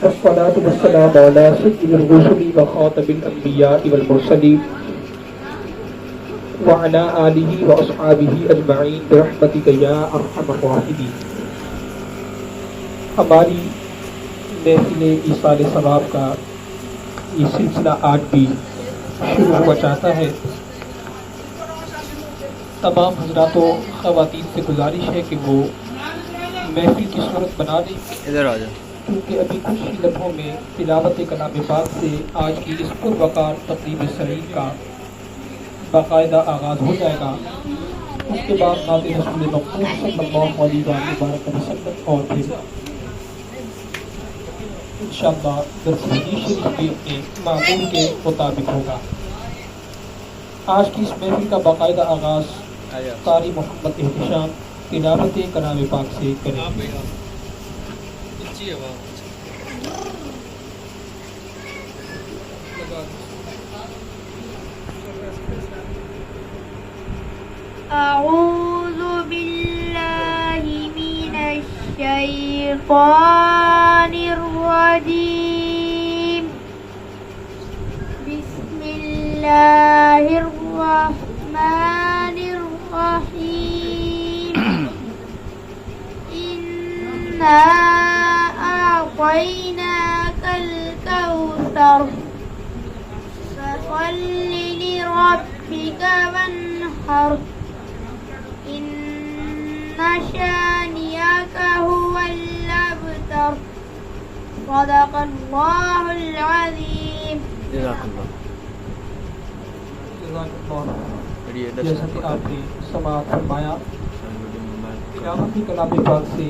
الصلاة والسلام على سيد الرسل وخاتم الأنبياء والمرسلين وعلى آله وأصحابه أجمعين برحمتك يا أرحم الراحمين. ہماری محفل ایصال ثواب کا یہ سلسلہ آج بھی شروع ہوا چاہتا ہے. تمام حضرات و خواتین سے گزارش ہے کہ وہ محفل کی صورت بنا دیں، ادھر آ جاؤ، کیونکہ ابھی کچھ ہی لمحوں میں تلاوت کلام پاک سے آج کی اس پروقار تقریب سعید کا باقاعدہ آغاز ہو جائے گا. اس کے بعد نعت رسول مقبول صلی اللہ علیہ وسلم اور پھر انشاءاللہ درس حدیث شریف بھی اپنے معمول کے مطابق ہوگا. آج کی اس محفل کا باقاعدہ آغاز قاری محمد احتشام تلاوت کلام پاک سے کریں. أعوذ بالله من الشيطان الرجيم. بسم الله الرحمن الرحيم. إنا أعطيناك الكوثر فصل لربك وانحر إن شانئك هو الأبتر. صدق الله العظيم. جزاک اللہ. جیسا کہ آپ نے سماعت فرمایا، قیامت کلام پاک سے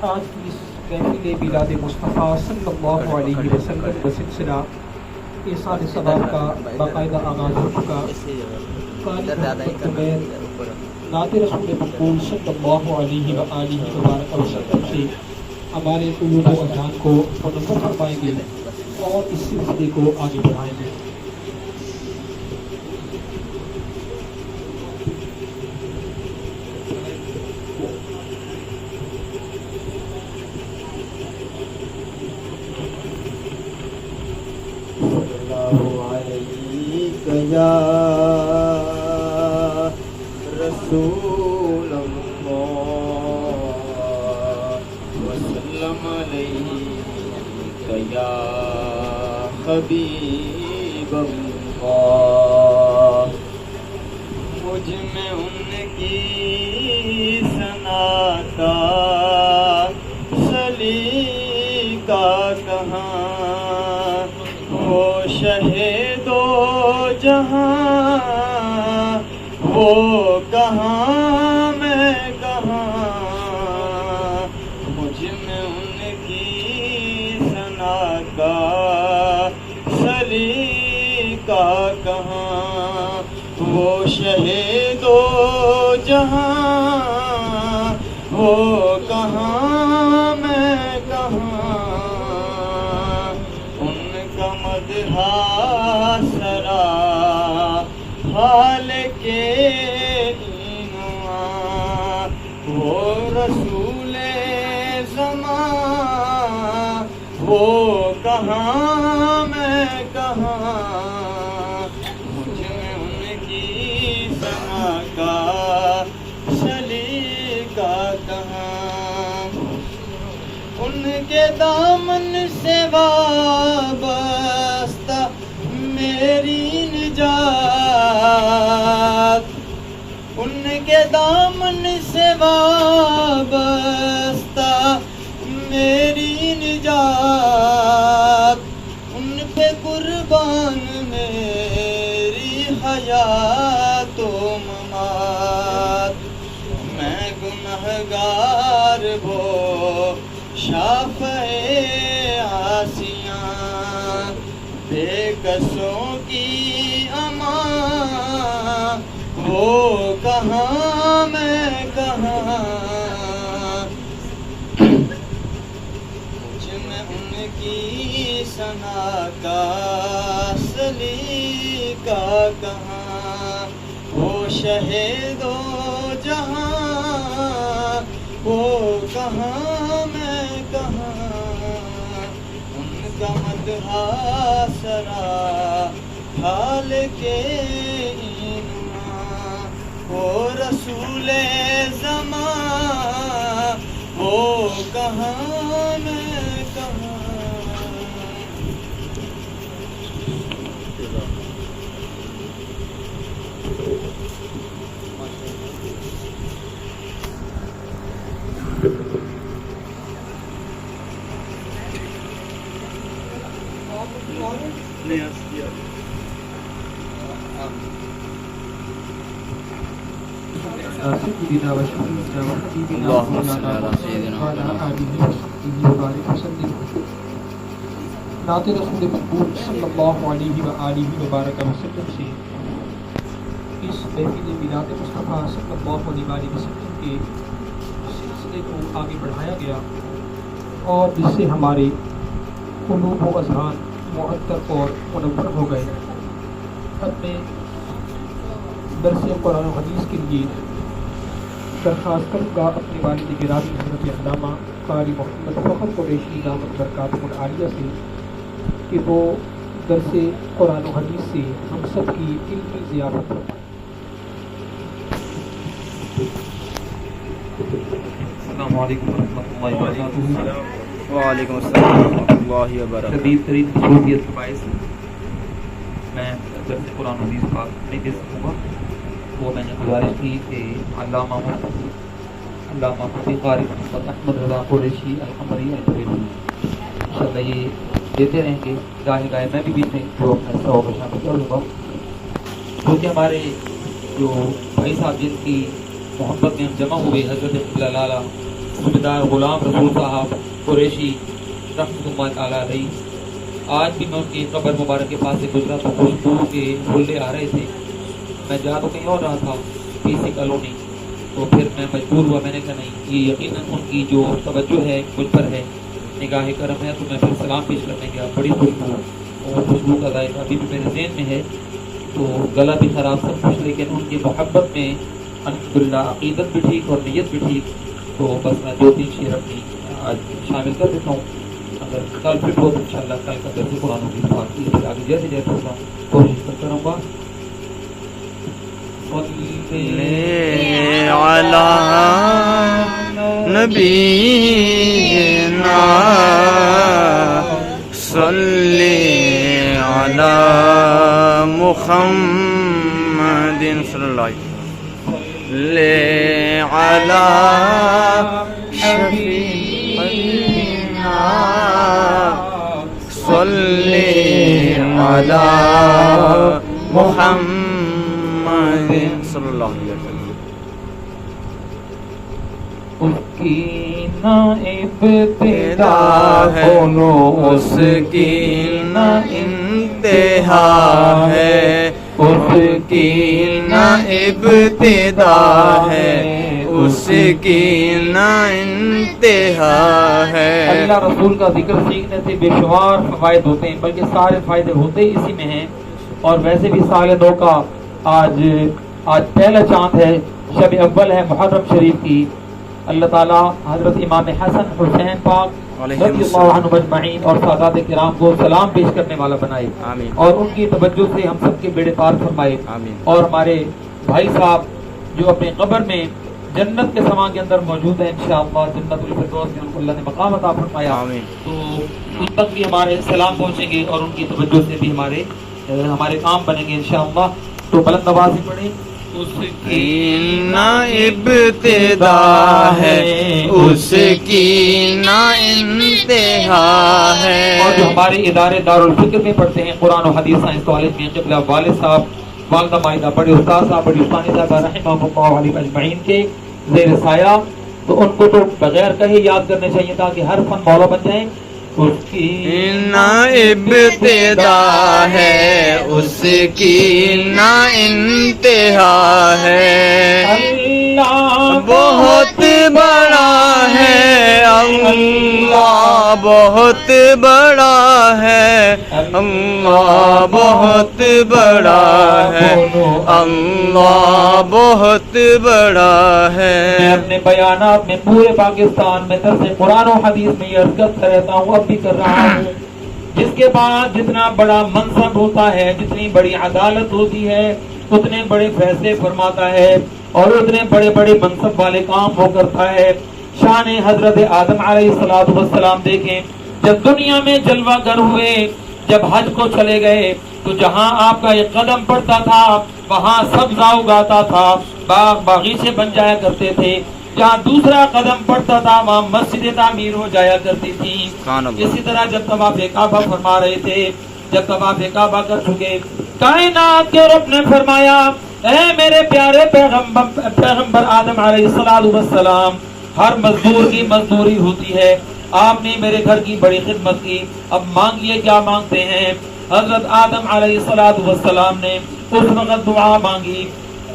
آج کی اس محفل میلاد مصطفیٰ صلی اللہ علیہ وسلم کا سلسلہ ایصال ثواب کا باقاعدہ آغاز ہو چکا. نعت رسول مقبول صلی اللہ علیہ وآلہ وسلم سے ہمارے قلوب و اذہان کو منور فرمائیں گے اور اس سلسلے کو آگے بڑھائیں گے. یا رسول اللہ وسلم علیک یا حبیب اللہ. مجھ میں ان کی ثنا کا سلیقہ کہاں، وہ شہید و جہاں، وہ کہاں میں کہاں. مجھ میں ان کی ثنا کا سلیقہ کہاں، وہ شہید و جہاں، وہ کہاں میں کہاں. ان کا مدح سرا حال کے اینواں، وہ رسول زمان، وہ کہاں میں کہاں. مجھے ان کی ثنا کا سلیقہ کہاں. ان کے دامن سے وابستہ میری نجات، ان کے دامن سے وابستہ میری نجات. ان پہ قربان میری حیات و ممات. میں گنہگار وہ شافع آسیاں، بے کسوں کی امان، وہ کہاں میں کہاں. مجھ میں ان کی ثنا کا سلیقہ کہاں، وہ شہید و جہاں، وہ کہاں میں کہاں. حاصرا حال کے اینما وہ رسول زمان وہ کہاں میں کہاں سيدنا وشفيعنا وحبيبنا ومولانا وعلى آله وصحبه وبارك وسلم. نعت رسول مقبول صلی اللہ علیہ وآلہ وبارک وسلم سے اس محفل میلاد مصطفیٰ صلی اللہ علیہ وآلہ وسلم کے سلسلے کو آگے بڑھایا گیا اور جس سے ہمارے قلوب و اذہان معطر اور منور ہو گئے. اب میں درس قرآن و حدیث کے لیے درخواست کروں گا اپنے والد گرامی حضرت علامہ قاری محمد فخر قریشی دامت برکاتہ العالیہ سے کہ وہ درس قرآن و حدیث سے ہم سب کی علمی ضیافت فرمائیں. السلام علیکم ورحمۃ اللہ وبرکاتہ. وعلیکم السلام ورحمۃ اللہ وبرکاتہ. شدید ترین مصروفیت کے باعث میں درس قرآن و حدیث پاک نہیں دے سکوں گا. وہ میں نے گزارش کی کہ علامہ مفتی قاری محمد احمد رضا قریشی القمری البریلوی انشاءاللہ یہ دیتے رہیں گے. گاہے میں بھی بیچ میں جو اپنا حصہ ہوگا شامل کر لوں گا کیونکہ ہمارے جو بھائی صاحب جن کی محبت میں ہم جمع ہوئے حضرت لالا صوبیدار غلام رسول صاحب قریشی رحمۃ اللہ تعالیٰ علیہ، آج بھی میں ان کی قبر مبارک کے پاس سے گزرا تو خوشبو کے پھولے آ رہے تھے. میں جا تو کہیں اور رہا تھا پی سی کالونی، تو پھر میں مجبور ہوا. میں نے کہا نہیں، یہ یقیناً ان کی جو توجہ ہے مجھ پر ہے، نگاہ کرم ہے، تو میں پھر سلام پیش کرنے گیا. بڑی خوشبو اور خوشبو کا ذائقہ ابھی بھی میرے ذہن میں ہے. تو گلا بھی خراب سب کچھ، لیکن ان کی محبت میں الحمدللہ عقیدت بھی ٹھیک اور نیت بھی ٹھیک. تو بس میں 2-3 شعر اپنی آج شامل کر دیتا ہوں. اگر کل پھر ہو تو انشاءاللہ کل کا درس قرآن کی بات کی آگے جیسے جیسے ہوگا کوشش کرتا رہوں گا. علی نبینا صلی علی محمد صلی اللہ علیہ وسلم علی شفیعنا صلی علی محمد صلی اللہ علیہ وسلم. اس کی نہ ابتدا بولو اس کی نہ انتہا ہے، اس کی نہ ابتدا ہے، اس کی نہ انتہا ہے. اللہ رسول کا ذکر سیکھنے سے بے شمار فوائد ہوتے ہیں، بلکہ سارے فائدے ہوتے ہی اسی میں ہیں. اور ویسے بھی سال نو کا آج پہلا چاند ہے، شب اول ہے محرم شریف کی. اللہ تعالیٰ حضرت امام حسن حسین پاک رضی اللہ عنہ مجمعین اور سادات کرام کو سلام پیش کرنے والا بنائے، آمین. اور ان کی توجہ سے ہم سب کے بیڑے پار فرمائے. آمین. اور ہمارے بھائی صاحب جو اپنے قبر میں جنت کے سما کے اندر موجود ہیں، انشاءاللہ جنت الفردوس میں ان کو اللہ نے مقام عطا فرمایا. آمین. تو ان تک بھی ہمارے سلام پہنچیں گے اور ان کی توجہ سے بھی ہمارے کام بنیں گے انشاءاللہ. تو بلند آواز سے پڑھیں. اس کی نہ ابتدا ہے، اس کی نہ انتہا ہے. اور جو ہمارے ادارے دارالفکر میں پڑھتے ہیں قرآن و حدیث سائنس کالج میں قبلہ والد صاحب، والدہ مائدہ، بڑے استاد صاحب، بڑی استانی صاحبہ رحمہ اللہ علیہ اجمعین کے زیر سایہ، تو ان کو تو بغیر کہے یاد کرنے چاہیے تاکہ ہر فن مولا بن جائیں. اس کی نہ ابتدا ہے، اس کی نہ انتہا ہے. اللہ بہت بڑا ہے اللہ، بہت بڑا ہے اللہ، بہت بڑا ہے اللہ، بہت بڑا ہے. میں اپنے بیانات میں پورے پاکستان میں درس قرآن و حدیث میں یہ عرض کرتا رہتا ہوں، اب بھی کر رہا ہوں جس کے بعد جتنا بڑا منصب ہوتا ہے، جتنی بڑی عدالت ہوتی ہے، اتنے بڑے فیصلے فرماتا ہے اور اتنے بڑے بڑے منصب والے کام وہ کرتا ہے۔ شان حضرت آدم علیہ السلام دیکھیں، جب دنیا میں جلوہ گر ہوئے، جب حج کو چلے گئے تو جہاں آپ کا ایک قدم پڑتا تھا وہاں سبزہ اگاتا تھا، باغ باغیچے بن جایا کرتے تھے، جہاں دوسرا قدم پڑتا تھا وہاں مسجد تعمیر ہو جایا کرتی تھی۔ اسی طرح جب طواف کعبہ فرما رہے تھے، جب طواف کعبہ کر چکے، کائنات کے رب نے فرمایا اے میرے پیارے پیغمبر آدم علیہ السلام، ہر مزدور کی مزدوری ہوتی ہے، آپ نے میرے گھر کی بڑی خدمت کی، اب مانگیے کیا مانگتے ہیں۔ حضرت آدم علیہ السلام نے اس وقت دعا مانگی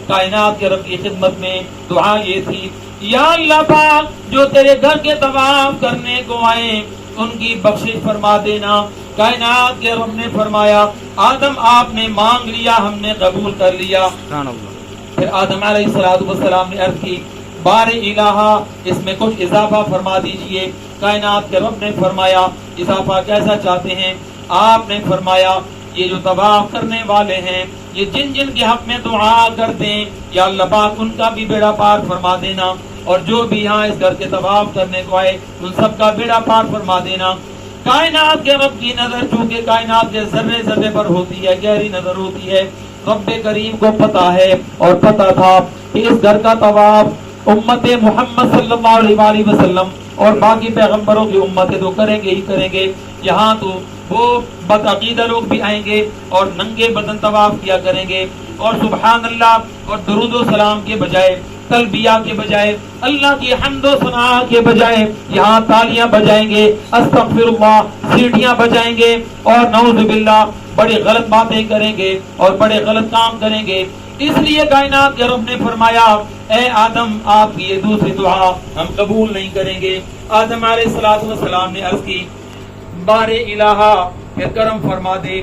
کائنات کے رب کی خدمت میں، دعا یہ تھی یا اللہ پاک جو تیرے گھر کے طواف کرنے کو آئے ان کی بخشش فرما دینا۔ کائنات کے رب نے فرمایا آدم آپ نے مانگ لیا، ہم نے قبول کر لیا۔ پھر آدم علیہ السلام نے عرض کی بار الہا اس میں کچھ اضافہ فرما دیجئے۔ کائنات کے رب نے فرمایا اضافہ کیسا چاہتے ہیں؟ آپ نے فرمایا یہ جو طواف کرنے والے ہیں، یہ جن جن کے حق میں دعا کرتے ہیں یا اللہ پاک ان کا بھی بیڑا پار فرما دینا، اور جو بھی یہاں اس گھر کے طواف کرنے کو آئے ان سب کا بیڑا پار فرما دینا۔ کائنات کے رب کی نظر چونکہ کائنات کے ذرے ذرے پر ہوتی ہے، گہری نظر ہوتی ہے، رب کریم کو پتا ہے اور پتا تھا کہ اس گھر کا طواف امت محمد صلی اللہ علیہ وسلم اور باقی پیغمبروں کی امتیں تو کریں گے ہی کریں گے، یہاں تو وہ بدعقیدہ لوگ بھی آئیں گے اور ننگے بدن طواف کیا کریں گے، اور سبحان اللہ اور درود و سلام کے بجائے، تلبیہ کے بجائے، اللہ کی حمد و ثنا کے بجائے یہاں تالیاں بجائیں گے، استغفر اللہ سیٹیاں بجائیں گے، اور نعوذ باللہ بڑی غلط باتیں کریں گے اور بڑے غلط کام کریں گے۔ اس لیے کائنات کے رب نے فرمایا اے آدم آپ کی یہ دوسری دعا ہم قبول نہیں کریں گے۔ آدم علیہ السلام نے عرض کی بار الہا پھر کرم فرما دے۔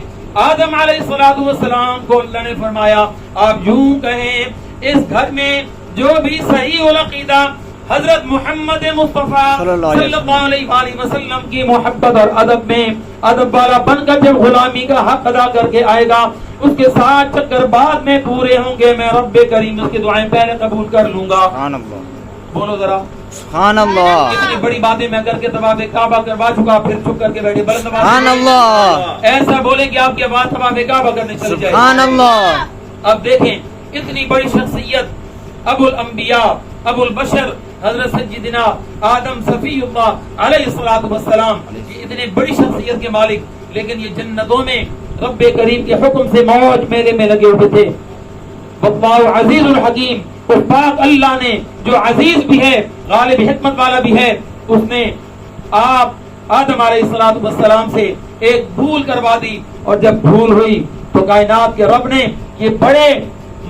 آدم علیہ السلام کو اللہ نے فرمایا آپ یوں کہیں اس گھر میں جو بھی صحیح العقیدہ حضرت محمد مصطفیٰ صلی اللہ علیہ وآلہ وسلم کی محبت اور ادب میں ادب والا بن کر جب غلامی کا حق ادا کر کے آئے گا، اس کے ساتھ چکر بعد میں پورے ہوں گے، میں رب کریم اس کی دعائیں پہلے قبول کر لوں گا۔ سبحان اللہ، بولو ذرا سبحان اللہ۔ اتنی بڑی باتیں میں کر کے طواف کعبہ کروا چکا، پھر چپ کر کے بیٹھے بلند آواز سبحان اللہ، ایسا بولیں کہ آپ کے بعد طواف کعبہ کرنے چل جائے سبحان اللہ۔ اب دیکھیں اتنی بڑی شخصیت ابو الانبیاء ابو البشر حضرت سیدنا آدم صفی اللہ علیہ السلام، اتنی بڑی شخصیت کے مالک، لیکن یہ جنتوں میں رب کریم کے حکم سے موج میلے میں لگے ہوئے تھے۔ واللہ عزیز الحکیم، اس پاک اللہ نے جو عزیز بھی ہے غالب حکمت والا بھی ہے، اس نے آپ آدم علیہ السلام سے ایک بھول کروا دی، اور جب بھول ہوئی تو کائنات کے رب نے، یہ بڑے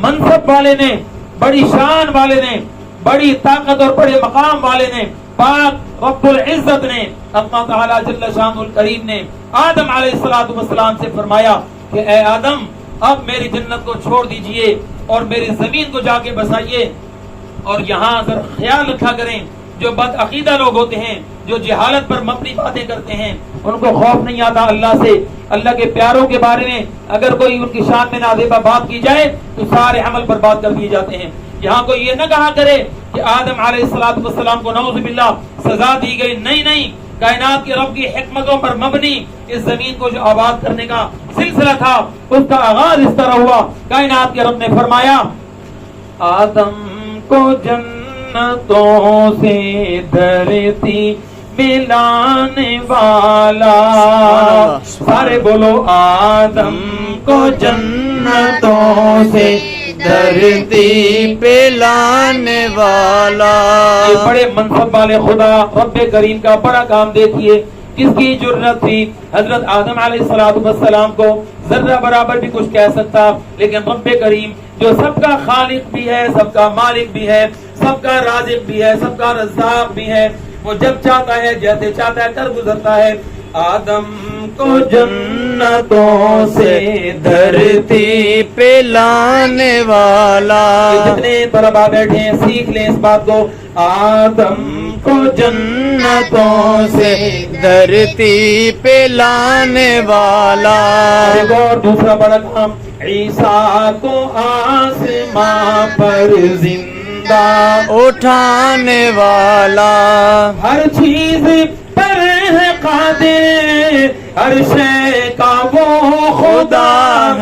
منصب والے نے، بڑی شان والے نے، بڑی طاقت اور بڑے مقام والے نے، پاک رب العزت نے، اللہ تعالیٰ جل شان الکریم نے آدم علیہ السلام سے فرمایا کہ اے آدم اب میری جنت کو چھوڑ دیجئے اور میری زمین کو جا کے بسائیے، اور یہاں ذرا خیال رکھا کریں جو بد عقیدہ لوگ ہوتے ہیں، جو جہالت پر مبنی باتیں کرتے ہیں، ان کو خوف نہیں آتا اللہ سے، اللہ کے پیاروں کے بارے میں اگر کوئی ان کی شان میں نازیبہ بات کی جائے تو سارے عمل پر بات کر دیے جاتے ہیں۔ یہاں کوئی یہ نہ کہا کرے کہ آدم علیہ السلام کو نعوذ باللہ سزا دی گئی، نہیں، کائنات کے رب کی حکمتوں پر مبنی اس زمین کو جو آباد کرنے کا سلسلہ تھا اس کا آغاز اس طرح ہوا۔ کائنات کے رب نے فرمایا آدم کو جنتوں سے دھرتی ملانے والا، سارے بولو آدم کو جنتوں سے دھرتی پہ لانے والا۔ یہ بڑے منصب والے خدا رب کریم کا بڑا کام دیکھیے، کس کی جرت تھی حضرت آدم علیہ السلام کو ذرہ برابر بھی کچھ کہہ سکتا، لیکن رب کریم جو سب کا خالق بھی ہے، سب کا مالک بھی ہے، سب کا رازق بھی ہے، سب کا رزاق بھی ہے، وہ جب چاہتا ہے جیسے چاہتا ہے کر گزرتا ہے۔ آدم کو جنتوں سے دھرتی پہ لانے والا، جتنے طلباء بیٹھے ہیں سیکھ لیں اس بات کو، آدم کو جنتوں سے دھرتی پہ لانے والا. ایک اور دوسرا بڑا کام، عیسیٰ کو آسماں پر زندہ اٹھانے والا. ہر چیز پر ہے قادر، ہر شے کا وہ خدا.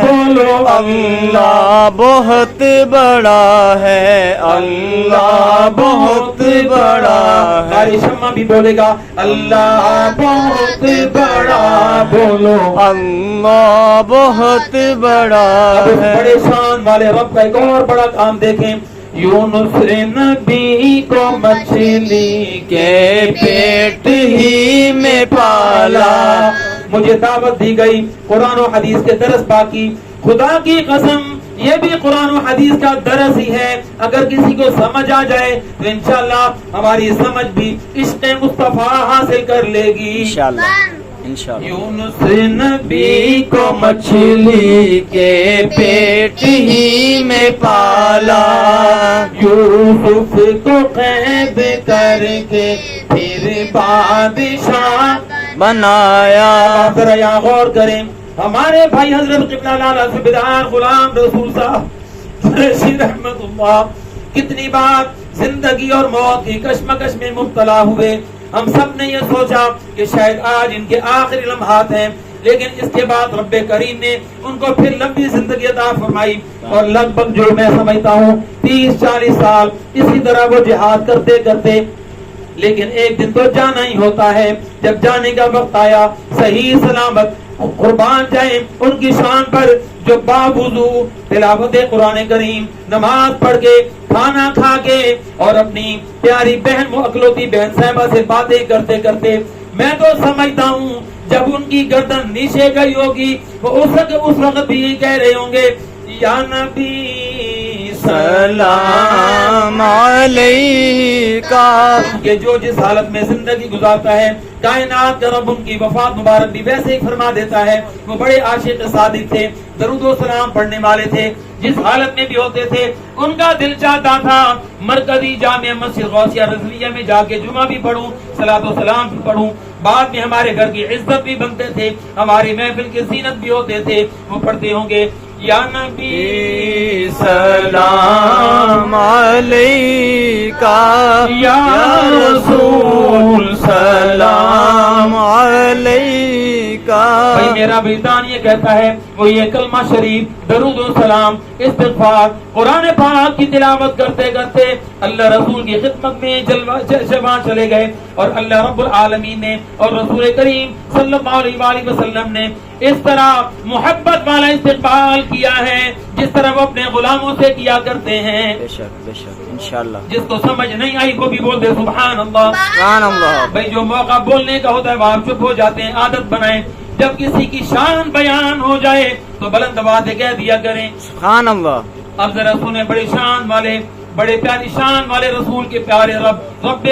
بولو اللہ بہت بڑا ہے، اللہ بہت بڑا ہے. قاری شمع بھی بولے گا اللہ بہت بڑا. بولو اللہ بہت بڑا اب اس ہے. بڑے شان والے رب کا ایک اور بڑا کام دیکھیں. یونس نبی کو مچھلی کے پیٹ ہی میں پالا. مجھے دعوت دی گئی قرآن و حدیث کے درس باقی. خدا کی قسم یہ بھی قرآن و حدیث کا درس ہی ہے. اگر کسی کو سمجھ آ جائے تو انشاءاللہ ہماری سمجھ بھی عشق مصطفیٰ حاصل کر لے گی انشاءاللہ انشاءاللہ. یونس نبی کو مچھلی کے پیٹ ہی میں پالا. یوسف کو قید کر کے پھر بادشاہ بنایا. ذرا یہاں غور کریں. ہمارے بھائی حضرت قبلہ لالا صبیدار غلام رسول صاحب رشید رحمت اللہ کتنی بار زندگی اور موت کی کشمکش میں مبتلا ہوئے. ہم سب نے یہ سوچا کہ شاید آج ان کے آخری لمحات ہیں، لیکن اس کے بعد رب کریم نے ان کو پھر لمبی زندگی عطا فرمائی اور لگ بھگ جو میں سمجھتا ہوں 30-40 سال اسی طرح وہ جہاد کرتے کرتے، لیکن ایک دن تو جانا ہی ہوتا ہے. جب جانے کا وقت آیا صحیح سلامت قربان جائیں ان کی شان پر جو باوضو تلاوت قرآن کریم، نماز پڑھ کے، کھانا کھا کے اور اپنی پیاری بہن اکلوتی بہن صاحبہ سے باتیں کرتے کرتے، میں تو سمجھتا ہوں جب ان کی گردن نیچے گئی ہوگی وہ اس وقت بھی یہ کہہ رہے ہوں گے یا نبی سلام علیکہ. کہ جو جس حالت میں زندگی گزارتا ہے کائنات کا رب ان کی وفات مبارک بھی ویسے ہی فرما دیتا ہے. وہ بڑے عاشق صادق تھے، درود و سلام پڑھنے والے تھے. جس حالت میں بھی ہوتے تھے ان کا دل چاہتا تھا مرکزی جامع مسجد غوثیہ رضویہ میں جا کے جمعہ بھی پڑھوں، صلاۃ و سلام بھی پڑھوں. بعد میں ہمارے گھر کی عزت بھی بنتے تھے، ہماری محفل کی زینت بھی ہوتے تھے. وہ پڑھتے ہوں گے یا نبی سلام علیکہ یا رسول سلام علیکہ. بھائی میرا وجدان یہ کہتا ہے وہ یہ کلمہ شریف، درود و سلام، استغفار، قرآن پاک کی تلاوت کرتے کرتے اللہ رسول کی خدمت میں جوان چلے گئے اور اللہ رب العالمین نے اور رسول کریم صلی اللہ علیہ وآلہ وسلم نے اس طرح محبت والا استقبال کیا ہے جس طرح وہ اپنے غلاموں سے کیا کرتے ہیں. بے شک بے شک انشاءاللہ. جس کو سمجھ نہیں آئی وہ بھی بول دے سبحان اللہ. سبحان اللہ. بھائی جو موقع بولنے کا ہوتا ہے وہ آپ چپ ہو جاتے ہیں. عادت بنائیں جب کسی کی شان بیان ہو جائے تو بلند آواز سے کہہ دیا کریں سبحان اللہ. اب ذرا سنیں بڑے شان والے، بڑے پیاری شان والے رسول کے پیارے رب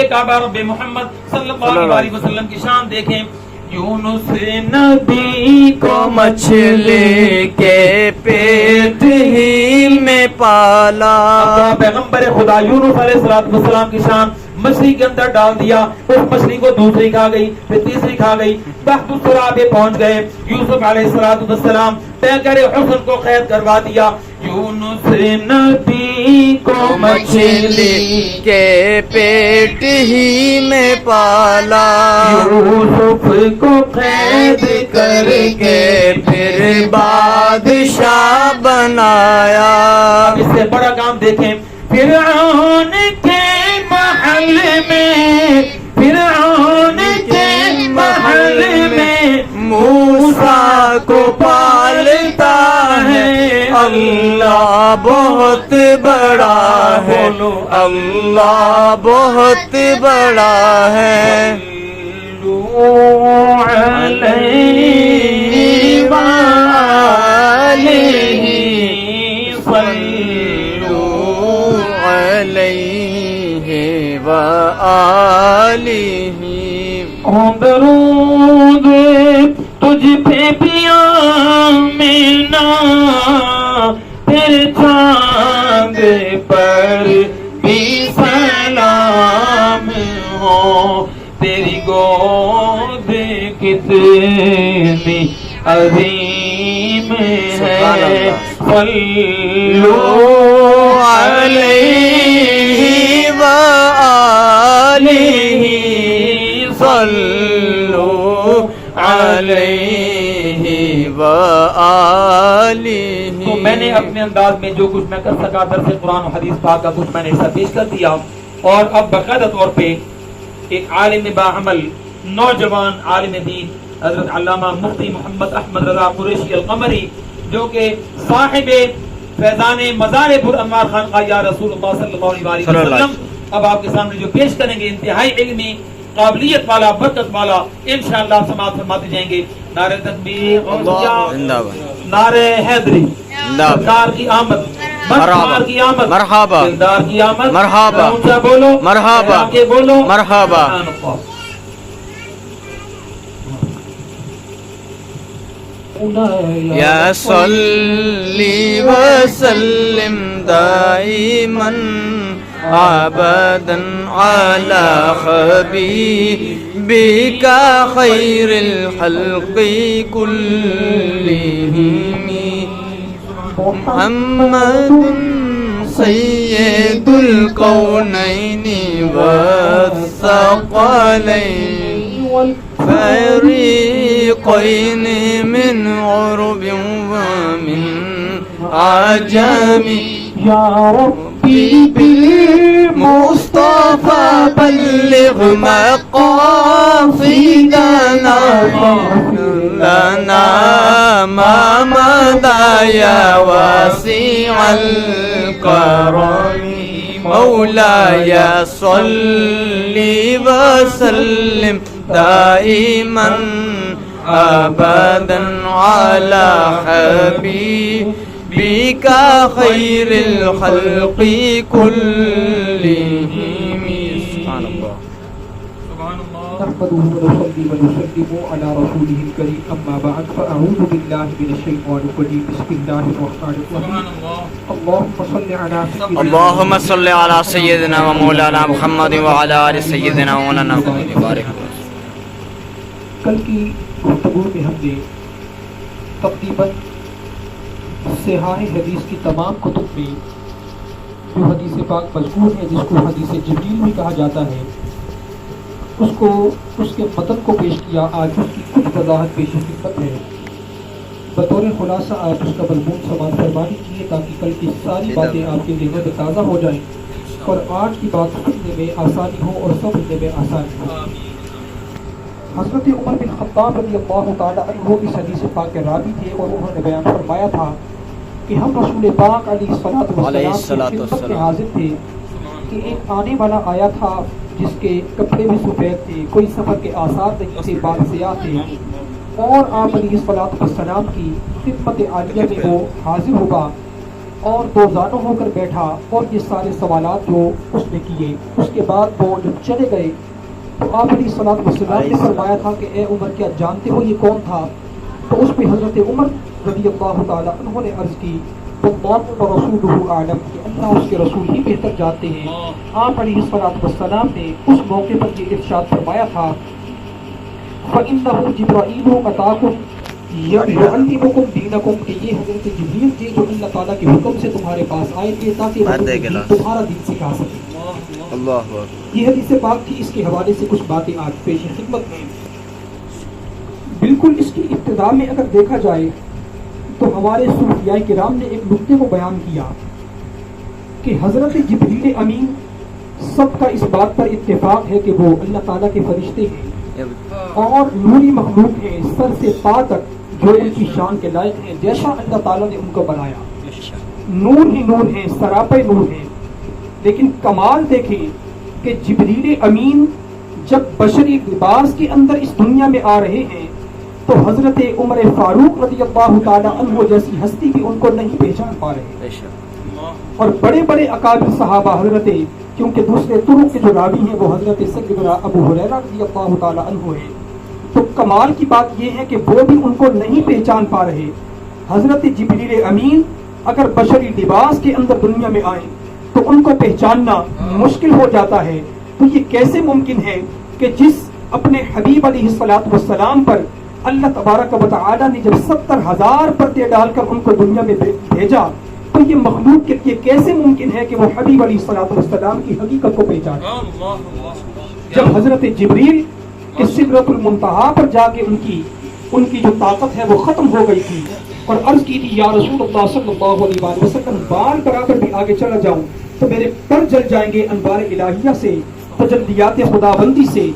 کعبہ رب محمد صلی اللہ علیہ وسلم کی شان دیکھیں. یونس نبی کو مچھلی کے پیٹ ہی میں پالا. پیغمبر خدا یونس علیہ السلام کی شان مچھلی کے اندر ڈال دیا. اس مچھلی کو دوسری کھا گئی، پھر تیسری کھا گئی، بحر السرا پہ پہنچ گئے. یوسف علیہ السلام پیکر حسن کو قید کروا دیا. یونس نبی کو مچھلی کے پیٹ ہی میں پالا. یوسف کو قید کر کے پھر بادشاہ بنایا. اب اس سے بڑا کام دیکھیں. فرعون کے محل میں، فرعون کے محل میں موسیٰ کو پالتا ہے. اللہ بہت بڑا ہے، اللہ بہت بڑا ہے. علیہ وآلہ علیہ وآلہ. درود تجھ پہ پیا مینا، تیرے چاند پر بھی سلام ہو. کتنی عظیم ہے صلو علیہ وآلہ صلو علیہ وآلہ. تو میں نے اپنے انداز میں جو کچھ میں کر سکا درس قرآن و حدیث پاک کا کچھ میں نے حصہ پیش کر دیا، اور اب باقاعدہ طور پہ ایک عالم باعمل نوجوان عالم دین حضرت علامہ مفتی محمد احمد رضا قریشی القمری، جو کہ صاحب فیضان مزار پر انوار خانقاہ یا رسول اللہ صلی اللہ علیہ وسلم، اب آپ کے سامنے جو پیش کریں گے انتہائی علمی قابلیت والا برکت والا انشاءاللہ سماعت فرماتے جائیں گے. نعرہ تکبیر، نعرہ حیدری، سرکار کی آمد، سرکار کی آمد، مرحبا دلدار کی آمد، مرحبا اونچا بولو، مرحبا آگے بولو، مرحبا. سبحان اللہ. یا صلی وسلم دائما ابدا علی حبیبک خیر الخلق کلہم محمد سید الکونین والثقلین فریقین من عرب ومن عجم یا ربی بالمصطفى بلغ مقاصدنا لنا ما مضى يا واسع الكرم مولاي صل وسلم دائما ابدا على حبيبك خير الخلق كلهم. سبحان الله. نحمده ونصلي ونسلم على رسوله الكريم أما بعد فأعوذ بالله من الشيطان الرجيم بسم الله الرحمن الرحيم. اللهم صل على سيدنا اللهم صل على سيدنا ومولانا محمد وعلى آل سيدنا ومولانا محمد بارك. کل کی گفتگو میں ہم نے تقریباً صحاح حدیث کی تمام کتب میں جو حدیث پاک مذکور ہے، جس کو حدیث جبریل بھی کہا جاتا ہے، اس کے متن کو پیش کیا. آج اس کی کچھ وضاحت پیش خدمت ہے. بطور خلاصہ آپ اس کا مضمون سماعت فرمانی کیے تاکہ کل کی ساری باتیں آپ کے ذہن میں تازہ ہو جائیں اور آج کی بات سننے میں آسانی ہو اور سمجھنے میں آسانی ہو. حضرت عمر بن خطاب رضی اللہ تعالیٰ عنہ اس حدیث پاک کے راوی تھے اور انہوں نے بیان فرمایا تھا کہ ہم رسول پاک علیہ الصلوۃ والسلام کی خدمت میں حاضر تھے کہ ایک آنے والا آیا تھا جس کے کپڑے بھی سفید تھے، کوئی سفر کے آثار نہیں تھے، بال سیاہ تھے، اور آپ علیہ الصلوۃ والسلام کی خدمت عالیہ میں وہ حاضر ہوگا اور دو زانوں ہو کر بیٹھا اور یہ سارے سوالات جو اس نے کیے. اس کے بعد وہ جب چلے گئے تو آپ علیہ الصلوۃ والسلام نے فرمایا تھا کہ اے عمر کیا جانتے ہو یہ کون تھا؟ تو اس پہ حضرت عمر رضی اللہ تعالیٰ عنہ نے عرض کی واللہ ورسولہ اعلم، کہ اللہ اس کے رسول ہی بہتر جانتے ہیں. آپ علیہ الصلوۃ والسلام نے اس موقع پر یہ ارشاد فرمایا تھا فإنہ جبرائیل أتاکم یعلمکم دینکم، کہ یہ حضرت جبریل تھے جو اللہ تعالیٰ کے حکم سے تمہارے پاس آئے تھے تاکہ وہ تمہارا دین سکھا سکے. اللہ یہ حدیث پاک کی اس کے حوالے سے کچھ باتیں آج پیش خدمت میں. بالکل اس کی ابتدا میں اگر دیکھا جائے تو ہمارے صوفیاء کرام نے ایک نقطے کو بیان کیا کہ حضرت جبریل امین سب کا اس بات پر اتفاق ہے کہ وہ اللہ تعالیٰ کے فرشتے ہیں اور نوری مخلوق ہیں، سر سے پا تک جو ان کی شان کے لائق ہیں جیسا اللہ تعالیٰ نے ان کو بنایا. نور ہی نور ہیں، سراپے نور ہیں. لیکن کمال دیکھیں کہ جبریل امین جب بشری لباس کے اندر اس دنیا میں آ رہے ہیں تو حضرت عمر فاروق رضی اللہ تعالیٰ عنہ جیسی ہستی بھی ان کو نہیں پہچان پا رہے. اور بڑے بڑے اکابر صحابہ حضرت، کیونکہ دوسرے طرق کے جو راوی ہیں وہ حضرت سیدنا ابو ہریرہ رضی اللہ تعالیٰ عنہ ہیں، تو کمال کی بات یہ ہے کہ وہ بھی ان کو نہیں پہچان پا رہے. حضرت جبریل امین اگر بشری لباس کے اندر دنیا میں آئیں تو ان کو پہچاننا مشکل ہو جاتا ہے. تو یہ کیسے ممکن ہے کہ جس اپنے حبیب علیہ الصلوۃ والسلام پر اللہ تبارک و تعالی نے جب 70,000 پردے ڈال کر ان کو دنیا میں بھیجا تو یہ مخلوق کے لیے کیسے ممکن ہے کہ وہ حبیب علیہ الصلوۃ والسلام کی حقیقت کو پہچانے؟ جب حضرت جبریل کے سدرۃ المنتہا پر جا کے ان کی جو طاقت ہے وہ ختم ہو گئی تھی اور عرض کی تھی یا رسول اللہ صلی اللہ علیہ وسلم بال برابر بھی آگے چلا جاؤں تو میرے پر جل جائیں گے انوار الہیہ سے، تجلیات خداوندی سے۔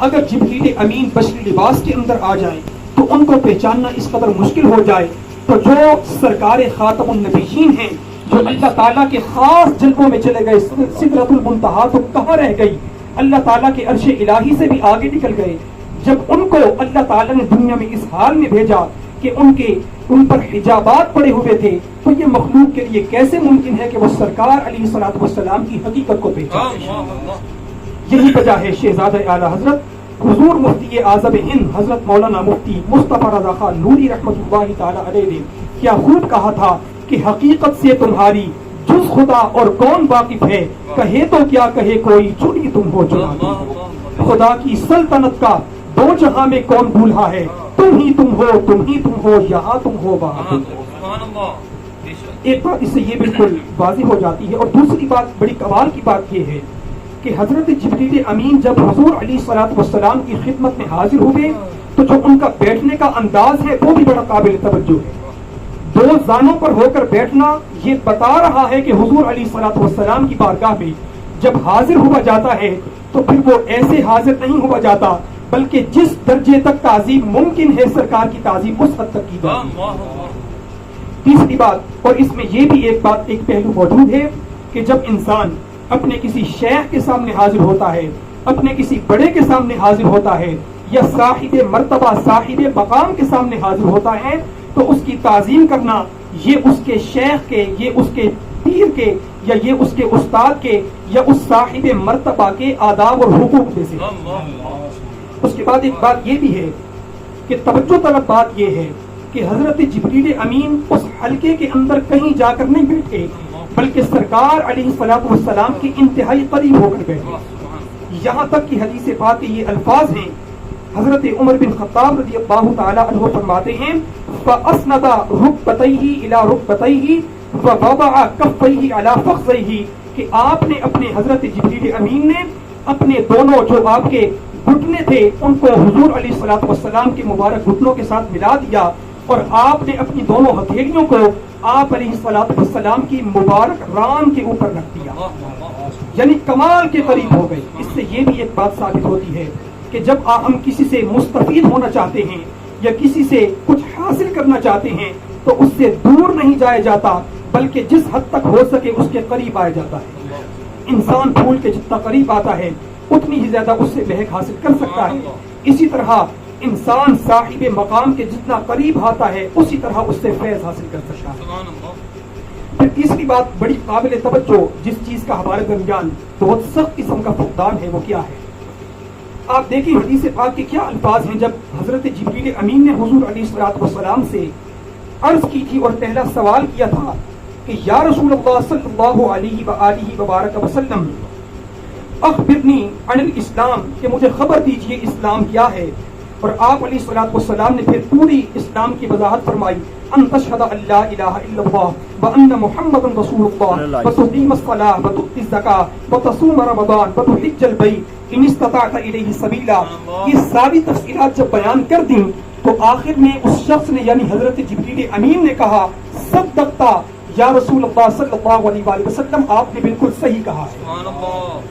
اگر جبریل امین بشری لباس کے اندر آ جائیں تو ان کو پہچاننا اس قدر مشکل ہو جائے، تو جو سرکار خاتم النبیین ہیں، جو اللہ تعالیٰ کے خاص جلووں میں چلے گئے، سدرۃ المنتہا تو کہاں رہ گئی، اللہ تعالیٰ کے عرش الہی سے بھی آگے نکل گئے۔ جب ان کو اللہ تعالیٰ نے دنیا میں اس حال میں بھیجا کہ ان پر حجابات پڑے ہوئے تھے، تو یہ مخلوق کے لیے کیسے ممکن ہے کہ وہ سرکار علیہ الصلوۃ والسلام کی حقیقت کو پہچانے؟ یہی وجہ ہے شہزادہ اعلیٰ حضرت حضور مفتی اعظم ہند حضرت مولانا مفتی مصطفیٰ رضا خان نوری رحمۃ اللہ تعالی علیہ نے کیا خوب کہا تھا کہ حقیقت سے تمہاری جز خدا اور کون واقف ہے، کہے تو کیا کہے کوئی، چنی تم ہو چنا خدا کی سلطنت کا دو جہاں میں کون بھولا ہے، تم ہی تم ہو، تم ہی تم ہو، یہاں تم ہو وہاں۔ ایک بات اس سے یہ بالکل واضح ہو جاتی ہے، اور دوسری بات بڑی کمال کی بات یہ ہے کہ حضرت جبریل امین جب حضور علیہ الصلوۃ والسلام کی خدمت میں حاضر ہوئے تو جو ان کا بیٹھنے کا انداز ہے وہ بھی بڑا قابل توجہ ہے۔ دو زانوں پر ہو کر بیٹھنا یہ بتا رہا ہے کہ حضور علیہ الصلوۃ والسلام کی بارگاہ میں جب حاضر ہوا جاتا ہے تو پھر وہ ایسے حاضر نہیں ہوا جاتا، بلکہ جس درجے تک تعظیم ممکن ہے سرکار کی تعظیم اس حد تک کی جاتی ہے۔ تیسری بات، اور اس میں یہ بھی ایک پہلو موجود ہے کہ جب انسان اپنے کسی شیخ کے سامنے حاضر ہوتا ہے، اپنے کسی بڑے کے سامنے حاضر ہوتا ہے، یا صاحب مرتبہ صاحب مقام کے سامنے حاضر ہوتا ہے، تو اس کی تعظیم کرنا یہ اس کے شیخ کے، یہ اس کے پیر کے، یا یہ اس کے استاد کے، یا اس صاحب مرتبہ کے آداب اور حقوق میں سے۔ اس کے بعد ایک بات یہ بھی ہے کہ توجہ طلب بات یہ ہے کہ حضرت جبریل امین اس حلقے کے اندر کہیں جا کر نہیں بیٹھے، بلکہ سرکار علیہ الصلوۃ والسلام کے انتہائی قریب ہو کر بیٹھے۔ یہاں تک کہ حدیث پاک کے یہ الفاظ ہیں، حضرت عمر بن خطاب رضی اللہ تعالی عنہ فرماتے ہیں فَأَسْنَدَ رُكْبَتَيْهِ إِلَى رُكْبَتَيْهِ وَوَضَعَ كَفَّيْهِ عَلَى فَخْذَيْهِ، کہ آپ نے اپنے حضرت جبریل امین نے اپنے دونوں جو آپ کے گھٹنے تھے ان کو حضور علیہ الصلوۃ والسلام کے مبارک گھٹنوں کے ساتھ ملا دیا، اور آپ نے اپنی دونوں ہتھیلیوں کو آپ علیہ الصلوۃ والسلام کی مبارک ران کے اوپر رکھ دیا، یعنی کمال کے قریب ہو گئے۔ اس سے یہ بھی ایک بات ثابت ہوتی ہے کہ جب ہم کسی سے مستفید ہونا چاہتے ہیں یا کسی سے کچھ حاصل کرنا چاہتے ہیں تو اس سے دور نہیں جایا جاتا، بلکہ جس حد تک ہو سکے اس کے قریب آیا جاتا ہے۔ انسان پھول کے جتنا قریب آتا ہے اتنی ہی زیادہ اس سے مہک حاصل کر سکتا ہے، اسی طرح انسان صاحب مقام کے جتنا قریب آتا ہے اسی طرح اس سے فیض حاصل کر سکتا ہے۔ پھر تیسری بات بڑی قابل توجہ جس چیز کا ہمارے درمیان بہت سخت قسم کا فقدان ہے وہ کیا ہے؟ آپ دیکھیں حدیث پاک کے کیا الفاظ ہیں۔ جب حضرت جبریل امین نے حضور علیہ الصلوۃ والسلام سے عرض کی تھی اور پہلا سوال کیا تھا کہ یا رسول اللہ صلی اللہ علیہ وآلہ وبارک وسلم اخبرنی عن الاسلام، کہ مجھے خبر دیجئے اسلام کیا ہے، اور آپ علیہ الصلوۃ والسلام نے پھر پوری اسلام کی وضاحت فرمائی، ان تشہد ان لا الہ الا اللہ وان محمد رسول اللہ وتقیم الصلاۃ وتؤتی الزکاۃ وتصوم رمضان وتحج البیت ان استطعت الیہ سبیلا۔ یہ ساری تفصیلات جب بیان کر دیں تو آخر میں اس شخص نے یعنی حضرت جبریل امین نے کہا صدقتا یا رسول اللہ صلی اللہ علیہ وآلہ وسلم، آپ نے بالکل صحیح کہا ہے۔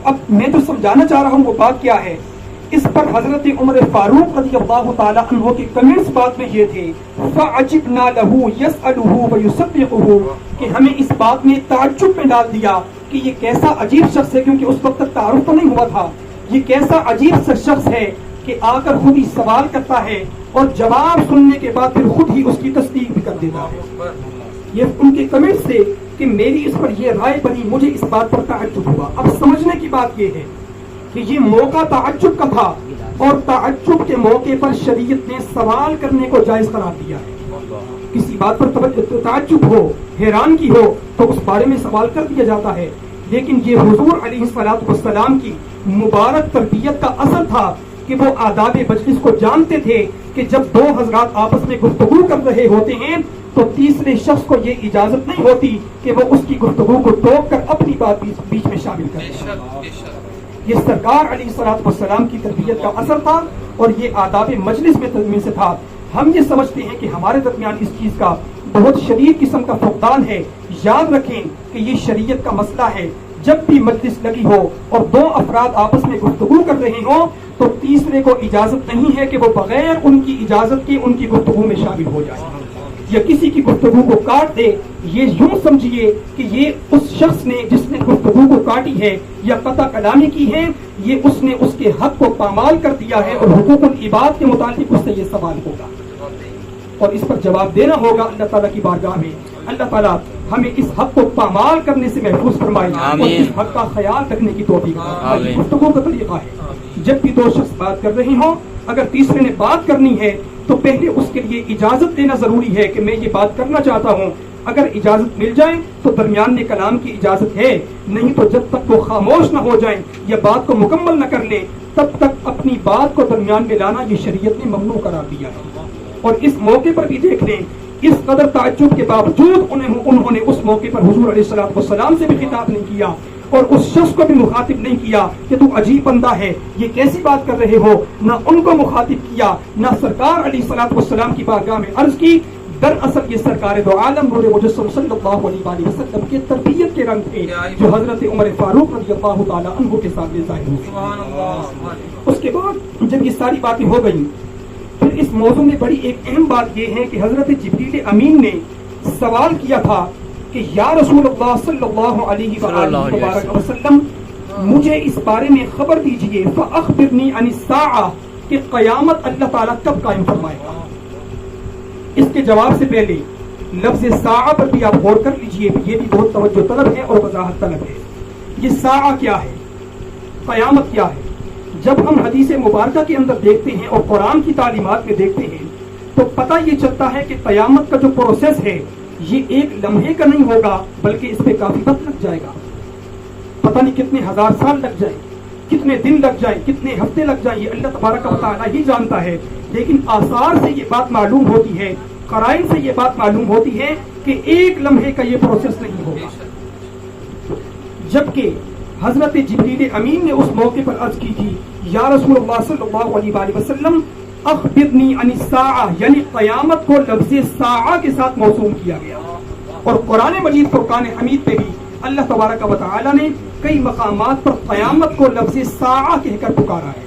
اب میں جو سمجھانا چاہ رہا ہوں وہ بات کیا ہے، اس پر حضرت عمر فاروق رضی اللہ تعالی عنہ کے کمنٹس بات میں یہ تھے فَعَجِبْنَا لَهُ يَسْأَلُهُ وَيُصَدِّقُهُ، کہ ہمیں اس بات میں تعجب میں ڈال دیا کہ یہ کیسا عجیب شخص ہے، کیونکہ اس وقت تک تعارف تو نہیں ہوا تھا، یہ کیسا عجیب سا شخص ہے کہ آ کر خود ہی سوال کرتا ہے اور جواب سننے کے بعد پھر خود ہی اس کی تصدیق بھی کر دیتا ہے۔ یہ ان کے کمنٹ سے کہ میری اس پر یہ رائے بنی، مجھے اس بات پر تعجب ہوا۔ اب سمجھنے کی بات یہ ہے کہ یہ موقع تعجب کا تھا، اور تعجب کے موقع پر شریعت نے سوال کرنے کو جائز قرار دیا ہے۔ کسی بات پر تعجب ہو، حیرانگی ہو تو اس بارے میں سوال کر دیا جاتا ہے، لیکن یہ حضور علیہ الصلوۃ والسلام کی مبارک تربیت کا اثر تھا کہ وہ آداب مجلس کو جانتے تھے کہ جب دو حضرات آپس میں گفتگو کر رہے ہوتے ہیں تو تیسرے شخص کو یہ اجازت نہیں ہوتی کہ وہ اس کی گفتگو کو ٹوک کر اپنی بات بیچ میں شامل کرے. یہ سرکار علیہ الصلوۃ والسلام کی تربیت کا اثر تھا اور یہ آداب مجلس میں سے تھا. ہم یہ سمجھتے ہیں کہ ہمارے درمیان اس چیز کا بہت شدید قسم کا فقدان ہے. یاد رکھیں کہ یہ شریعت کا مسئلہ ہے. جب بھی مجلس لگی ہو اور دو افراد آپس میں گفتگو کر رہے ہوں تو تیسرے کو اجازت نہیں ہے کہ وہ بغیر ان کی اجازت کے ان کی گفتگو میں شامل ہو جائے یا کسی کی گفتگو کو کاٹ دے. یہ یوں سمجھیے کہ یہ اس شخص نے جس نے گفتگو کو کاٹی ہے یا قطع کلامی کی ہے یہ اس نے اس کے حق کو پامال کر دیا ہے اور حقوق العباد کے متعلق اس سے یہ سوال ہوگا اور اس پر جواب دینا ہوگا اللہ تعالیٰ کی بارگاہ میں. اللہ تعالیٰ ہمیں اس حق کو پامال کرنے سے محفوظ فرمائے اور اس حق کا خیال رکھنے کی توفیق عطا. گفتگو کا طریقہ ہے جب بھی دو شخص بات کر رہے ہوں اگر تیسرے نے بات کرنی ہے تو پہلے اس کے لیے اجازت دینا ضروری ہے کہ میں یہ بات کرنا چاہتا ہوں. اگر اجازت مل جائے تو درمیان میں کلام کی اجازت ہے, نہیں تو جب تک وہ خاموش نہ ہو جائیں یا بات کو مکمل نہ کر لیں تب تک اپنی بات کو درمیان میں لانا یہ شریعت نے ممنوع قرار دیا ہے. اور اس موقع پر بھی دیکھ لیں اس قدر تعجب کے باوجود انہوں نے اس موقع پر حضور علیہ الصلوۃ والسلام سے بھی خطاب نہیں کیا اور اس شخص کو بھی مخاطب نہیں کیا کہ تو عجیب بندہ ہے, یہ کیسی بات کر رہے ہو. نہ ان کو مخاطب کیا نہ سرکار علیہ الصلوۃ والسلام کی بارگاہ میں عرض کی. دراصل یہ سرکار دو عالم نور مجسم صلی اللہ علیہ وسلم کے تربیت کے رنگ تھے جو حضرت عمر فاروق رضی اللہ تعالی عنہ کے سامنے ظاہر ہوئے. اس کے بعد جب یہ ساری باتیں ہو گئیں پھر اس موضوع میں بڑی ایک اہم بات یہ ہے کہ حضرت جبریل امین نے سوال کیا تھا کہ یا رسول اللہ صلی اللہ علیہ وآلہ وسلم مجھے اس بارے میں خبر دیجئے فاخبرنی عن الساعہ کہ قیامت اللہ تعالیٰ کب قائم فرمائے گا. اس کے جواب سے پہلے لفظ ساعہ پر بھی آپ غور کر لیجئے, یہ بھی بہت توجہ طلب ہے اور وضاحت طلب ہے. یہ ساعہ کیا ہے, قیامت کیا ہے؟ جب ہم حدیث مبارکہ کے اندر دیکھتے ہیں اور قرآن کی تعلیمات میں دیکھتے ہیں تو پتہ یہ چلتا ہے کہ قیامت کا جو پروسیس ہے یہ ایک لمحے کا نہیں ہوگا بلکہ اس پہ کافی وقت لگ جائے گا. پتہ نہیں کتنے ہزار سال لگ جائیں, کتنے دن لگ جائیں, کتنے ہفتے لگ جائیں, یہ اللہ تبارک و تعالیٰ ہی جانتا ہے. لیکن آثار سے یہ بات معلوم ہوتی ہے, قرائن سے یہ بات معلوم ہوتی ہے کہ ایک لمحے کا یہ پروسیس نہیں ہوگا. جبکہ حضرت جبریل امین نے اس موقع پر عرض کی تھی یا رسول اللہ صلی اللہ علیہ وآلہ وسلم اخبرنی عن الساعہ, یعنی قیامت کو لفظ ساعہ کے ساتھ موسوم کیا گیا. اور قرآن مجید فرقان حمید پہ بھی اللہ تبارک و تعالی نے کئی مقامات پر قیامت کو لفظ ساعہ کہہ کر پکارا ہے.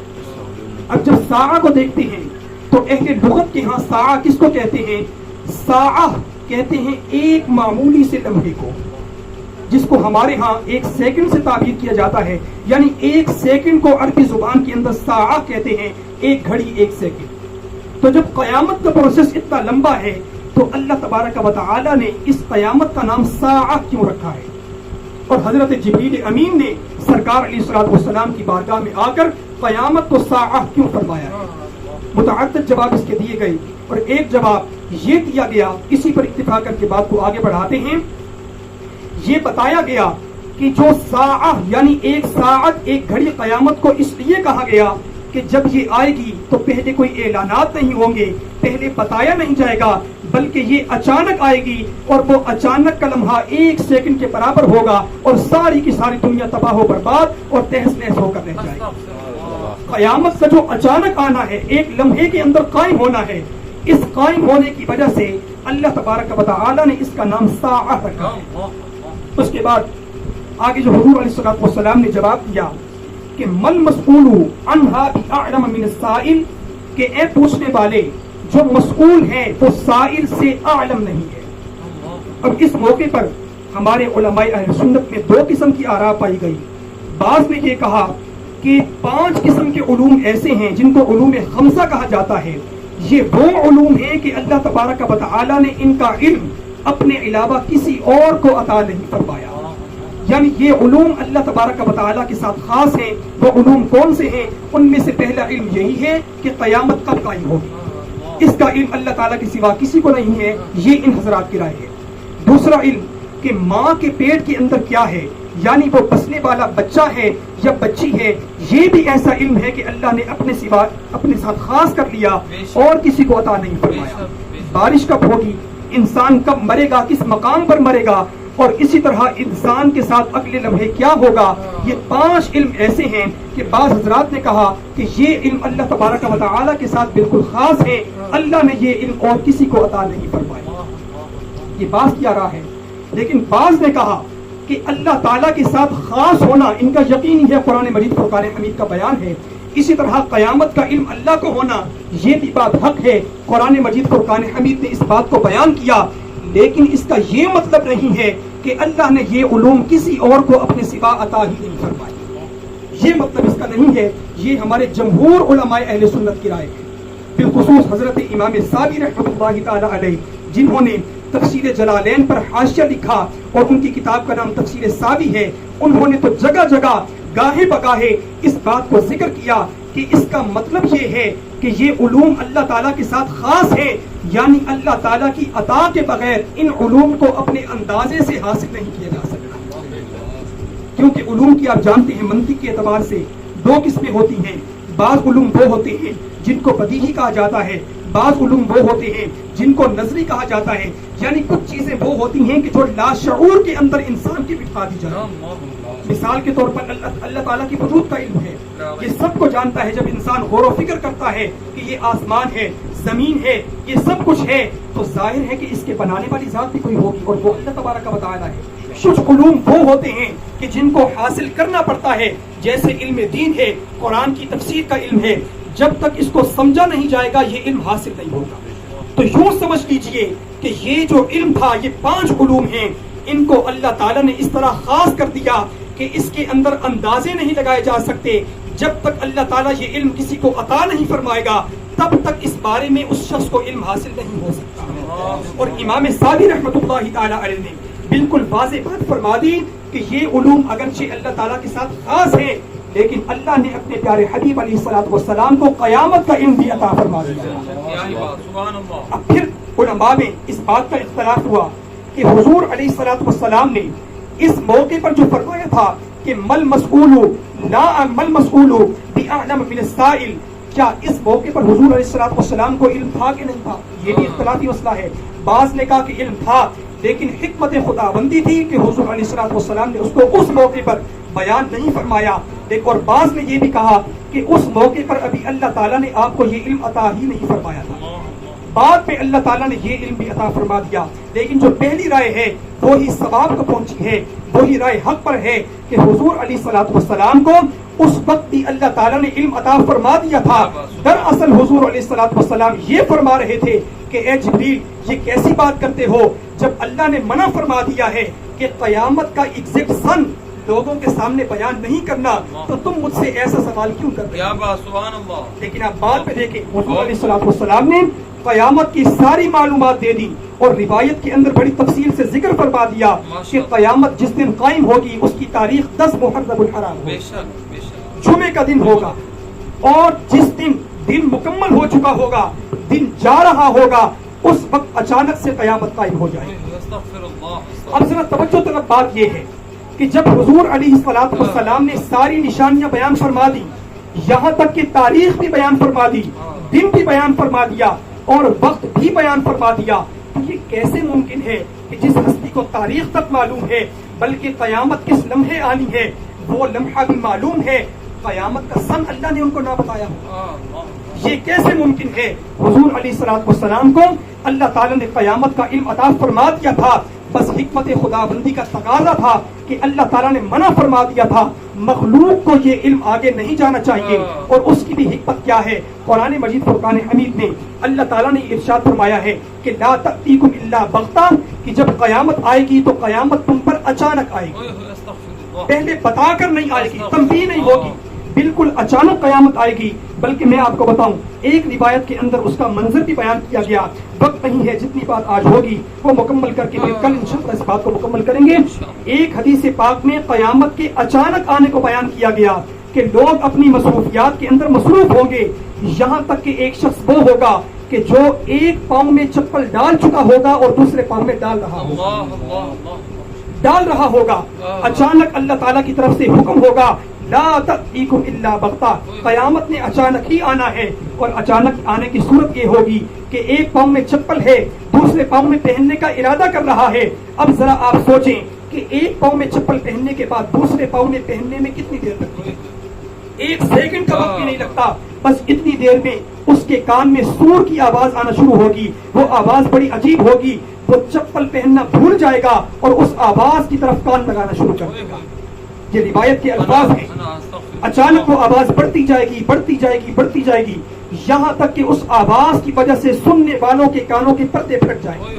اب جب ساعہ کو دیکھتے ہیں تو اہل لغت کے ہاں ساعہ کس کو کہتے ہیں؟ ساعہ کہتے ہیں ایک معمولی سے لمحے کو, جس کو ہمارے ہاں ایک سیکنڈ سے تعبیر کیا جاتا ہے. یعنی ایک سیکنڈ کو عربی زبان کے اندر ساعہ کہتے ہیں, ایک گھڑی ایک سیکنڈ. تو جب قیامت کا پروسیس اتنا لمبا ہے تو اللہ تبارک و تعالی نے اس قیامت کا نام ساعہ کیوں رکھا ہے؟ اور حضرت جبریل امین نے سرکار علیہ الصلوۃ والسلام کی بارگاہ میں آ کر قیامت کو ساعہ کیوں فرمایا ہے؟ متعدد جواب اس کے دیے گئے اور ایک جواب یہ دیا گیا, اسی پر اتفاق کر کے بات کو آگے بڑھاتے ہیں. یہ بتایا گیا کہ جو ساعہ یعنی ایک ساعت ایک گھڑی قیامت کو اس لیے کہا گیا کہ جب یہ آئے گی تو پہلے کوئی اعلانات نہیں ہوں گے, پہلے بتایا نہیں جائے گا, بلکہ یہ اچانک آئے گی اور وہ اچانک کا لمحہ ایک سیکنڈ کے برابر ہوگا اور ساری کی ساری دنیا تباہ و برباد اور تہس نہس ہو کر رہ جائے گی. قیامت کا جو اچانک آنا ہے, ایک لمحے کے اندر قائم ہونا ہے, اس قائم ہونے کی وجہ سے اللہ تبارک و تعالی نے اس کا نام ساعہ رکھا ہے. اس کے بعد آگے جو حضور علیہ الصلوۃ والسلام نے جواب دیا کہ مل مسئول عنہا باعلم من السائل, کہ اے پوچھنے والے جو مسئول ہے وہ سائل سے اعلم نہیں ہے. اب اس موقع پر ہمارے علماء اہل سنت میں دو قسم کی آراء پائی گئی. بعض نے یہ کہا کہ 5 قسم کے علوم ایسے ہیں جن کو علوم خمسہ کہا جاتا ہے. یہ وہ علوم ہیں کہ اللہ تبارک و تعالی نے ان کا علم اپنے علاوہ کسی اور کو عطا نہیں فرمایا. یعنی یہ علوم اللہ تبارک و تعالی کے ساتھ خاص ہیں. وہ علوم کون سے ہیں؟ ان میں سے پہلا علم یہی ہے کہ قیامت کب قائم ہوگی. اس کا علم اللہ تعالیٰ کے سوا کسی کو نہیں ہے, یہ ان حضرات کی رائے ہے. دوسرا علم کہ ماں کے پیٹ کے اندر کیا ہے یعنی وہ بسنے والا بچہ ہے یا بچی ہے، یہ بھی ایسا علم ہے کہ اللہ نے اپنے سوا اپنے ساتھ خاص کر لیا اور کسی کو عطا نہیں فرمایا۔ بارش کب ہوگی، انسان کب مرے گا، کس مقام پر مرے گا، اور اسی طرح انسان کے ساتھ اگلے لمحے کیا ہوگا، یہ 5 علم ایسے ہیں کہ بعض حضرات نے کہا کہ یہ علم اللہ تبارک و تعالیٰ کے ساتھ بالکل خاص ہے، اللہ نے یہ علم اور کسی کو عطا نہیں فرمایا۔ یہ بات کیا رہا ہے، لیکن بعض نے کہا کہ اللہ تعالیٰ کے ساتھ خاص ہونا ان کا یقینی ہے، قرآن مجید فرقان حمید کا بیان ہے۔ اسی طرح قیامت کا علم اللہ کو ہونا یہ بھی بات حق ہے، قرآن مجید فرقان حمید نے اس بات کو بیان کیا، لیکن اس کا یہ مطلب نہیں ہے کہ اللہ نے یہ علوم کسی اور کو اپنے سوا عطا ہی نہیں فرمائی، یہ مطلب اس کا نہیں ہے۔ یہ ہمارے جمہور علماء اہل سنت کی رائے ہے، بالخصوص حضرت امام صابی رحمۃ اللہ تعالی علیہ، جنہوں نے تفسیر جلالین پر حاشیہ لکھا اور ان کی کتاب کا نام تفسیر صابی ہے، انہوں نے تو جگہ جگہ گاہے بگاہے اس بات کو ذکر کیا کہ اس کا مطلب یہ ہے کہ یہ علوم اللہ تعالیٰ کے ساتھ خاص ہے، یعنی اللہ تعالیٰ کی عطا کے بغیر ان علوم کو اپنے اندازے سے حاصل نہیں کیا جا سکتا، کیونکہ علوم کی آپ جانتے ہیں منطق کے اعتبار سے 2 قسمیں ہوتی ہیں۔ بعض علوم وہ ہوتے ہیں جن کو بدیہی کہا جاتا ہے، بعض علوم وہ ہوتے ہیں جن کو نظری کہا جاتا ہے، یعنی کچھ چیزیں وہ ہوتی ہیں کہ جو لاشعور کے اندر انسان کی بٹھا دی جاتی ہیں۔ مثال کے طور پر اللہ تعالیٰ کی وجود کا علم ہے، یہ سب کو جانتا ہے۔ جب انسان غور و فکر کرتا ہے کہ یہ آسمان ہے، زمین ہے، یہ سب کچھ ہے، تو ظاہر ہے کہ اس کے بنانے والی ذات بھی کوئی ہوگی، اور وہ اللہ تبارک و تعالیٰ ہے۔ کچھ علوم وہ ہوتے ہیں کہ جن کو حاصل کرنا پڑتا ہے، جیسے علم دین ہے، قرآن کی تفسیر کا علم ہے، جب تک اس کو سمجھا نہیں جائے گا یہ علم حاصل نہیں ہوگا۔ تو یوں سمجھ لیجئے کہ یہ جو علم تھا، یہ 5 علوم ہیں، ان کو اللہ تعالیٰ نے اس طرح خاص کر دیا کہ اس کے اندر اندازے نہیں لگائے جا سکتے۔ جب تک اللہ تعالیٰ یہ علم کسی کو عطا نہیں فرمائے گا، تب تک اس بارے میں اس شخص کو علم حاصل نہیں ہو سکتا۔ اور امام صادق رحمۃ اللہ تعالیٰ علیہ نے بالکل واضح بات فرما دی کہ یہ علوم اگرچہ اللہ تعالیٰ کے ساتھ خاص ہیں، لیکن اللہ نے اپنے پیارے حبیب علیہ الصلوۃ والسلام کو قیامت کا علم بھی عطا فرما دیا۔ اب پھر علماء میں اس بات کا اختلاف ہوا کہ حضور علیہ الصلوۃ والسلام نے اس موقع پر جو فرمایا تھا کہ مل مسئول بأعلم من السائل، کیا اس موقع پر حضور علیہ الصلوۃ والسلام کو علم تھا کہ نہیں تھا؟ یہ بھی اختلافی مسئلہ ہے۔ بعض نے کہا کہ علم تھا، لیکن حکمت خداوندی تھی کہ حضور علیہ الصلوۃ والسلام نے اس کو اس موقع پر بیان نہیں فرمایا۔ اور بعض نے یہ بھی کہا کہ اس موقع پر ابھی اللہ تعالیٰ نے آپ کو یہ علم عطا ہی نہیں فرمایا تھا، بعد میں اللہ تعالیٰ نے یہ علم بھی عطا فرما دیا۔ لیکن جو پہلی رائے ہے وہی ثواب کو پہنچی ہے، وہی رائے حق پر ہے کہ حضور علیہ الصلوۃ والسلام کو اس وقت بھی اللہ تعالیٰ نے علم عطا فرما دیا تھا۔ دراصل حضور علیہ الصلوۃ والسلام یہ فرما رہے تھے کہ اے جبریل، یہ کیسی بات کرتے ہو جب اللہ نے منع فرما دیا ہے کہ قیامت کا ایگزیکٹ سن لوگوں کے سامنے بیان نہیں کرنا، تو تم مجھ سے ایسا سوال کیوں کر رہے ہو؟ لیکن آپ بات پہ دیکھیں، حضور علیہ الصلوۃ والسلام نے قیامت کی ساری معلومات دے دی، اور روایت کے اندر بڑی تفصیل سے ذکر فرما دیا کہ قیامت جس دن قائم ہوگی اس کی تاریخ 10 محرم الحرام ہوگی، جمعے کا دن ہوگا، اور جس دن دن مکمل ہو چکا ہوگا، دن جا رہا ہوگا، اس وقت اچانک سے قیامت قائم ہو جائے گی۔ اب ذرا توجہ طرف بات یہ ہے کہ جب حضور علیہ الصلوۃ والسلام نے ساری نشانیاں بیان فرما دی، یہاں تک کہ تاریخ بھی بیان فرما دی، دن بھی بیان فرما دیا، اور وقت بھی بیان فرما دیا، تو یہ کیسے ممکن ہے کہ جس ہستی کو تاریخ تک معلوم ہے، بلکہ قیامت کس لمحے آنی ہے وہ لمحہ بھی معلوم ہے، قیامت کا سن اللہ نے ان کو نہ بتایا ہو؟ یہ کیسے ممکن ہے؟ حضور علیہ الصلوۃ والسلام کو اللہ تعالیٰ نے قیامت کا علم عطا فرما دیا تھا، بس حکمت خداوندی کا تقاضا تھا کہ اللہ تعالیٰ نے منع فرما دیا تھا، مخلوق کو یہ علم آگے نہیں جانا چاہیے۔ اور اس کی بھی حکمت کیا ہے؟ قرآن مجید فرقان حمید میں اللہ تعالیٰ نے ارشاد فرمایا ہے کہ لا تأتیکم الا بغتہ، کہ جب قیامت آئے گی تو قیامت تم پر اچانک آئے گی، پہلے بتا کر نہیں آئے گی، تنبیہ نہیں ہوگی، بالکل اچانک قیامت آئے گی۔ بلکہ میں آپ کو بتاؤں، ایک روایت کے اندر اس کا منظر بھی بیان کیا گیا، وقت نہیں ہے، جتنی بات آج ہوگی وہ مکمل کر کے پھر کل انشاءاللہ اس بات کو مکمل کریں گے۔ ایک حدیث پاک میں قیامت کے اچانک آنے کو بیان کیا گیا کہ لوگ اپنی مصروفیات کے اندر مصروف ہوں گے، یہاں تک کہ ایک شخص وہ ہوگا کہ جو ایک پاؤں میں چپل ڈال چکا ہوگا اور دوسرے پاؤں میں ڈال رہا ہوگا، ڈال رہا ہوگا. اچانک اللہ تعالیٰ کی طرف سے حکم ہوگا لا تأتیکم الا بغتہ, قیامت نے اچانک ہی آنا ہے. اور اچانک آنے کی صورت یہ ہوگی کہ ایک پاؤں میں چپل ہے, دوسرے پاؤں میں پہننے کا ارادہ کر رہا ہے. اب ذرا آپ سوچیں کہ ایک پاؤں میں چپل پہننے کے بعد دوسرے پاؤں میں پہننے میں کتنی دیر لگتی ہے؟ 1 سیکنڈ کا وقت بھی نہیں لگتا. بس اتنی دیر میں اس کے کان میں سور کی آواز آنا شروع ہوگی. وہ آواز بڑی عجیب ہوگی. وہ چپل پہننا بھول جائے گا اور اس آواز کی طرف کان لگانا شروع کر دے گا. یہ روایت کے الفاظ ہیں. اچانک وہ آواز بڑھتی جائے گی, بڑھتی جائے گی, بڑھتی جائے گی, یہاں تک کہ اس آواز کی وجہ سے سننے والوں کے کانوں کے پردے پھٹ جائیں گے.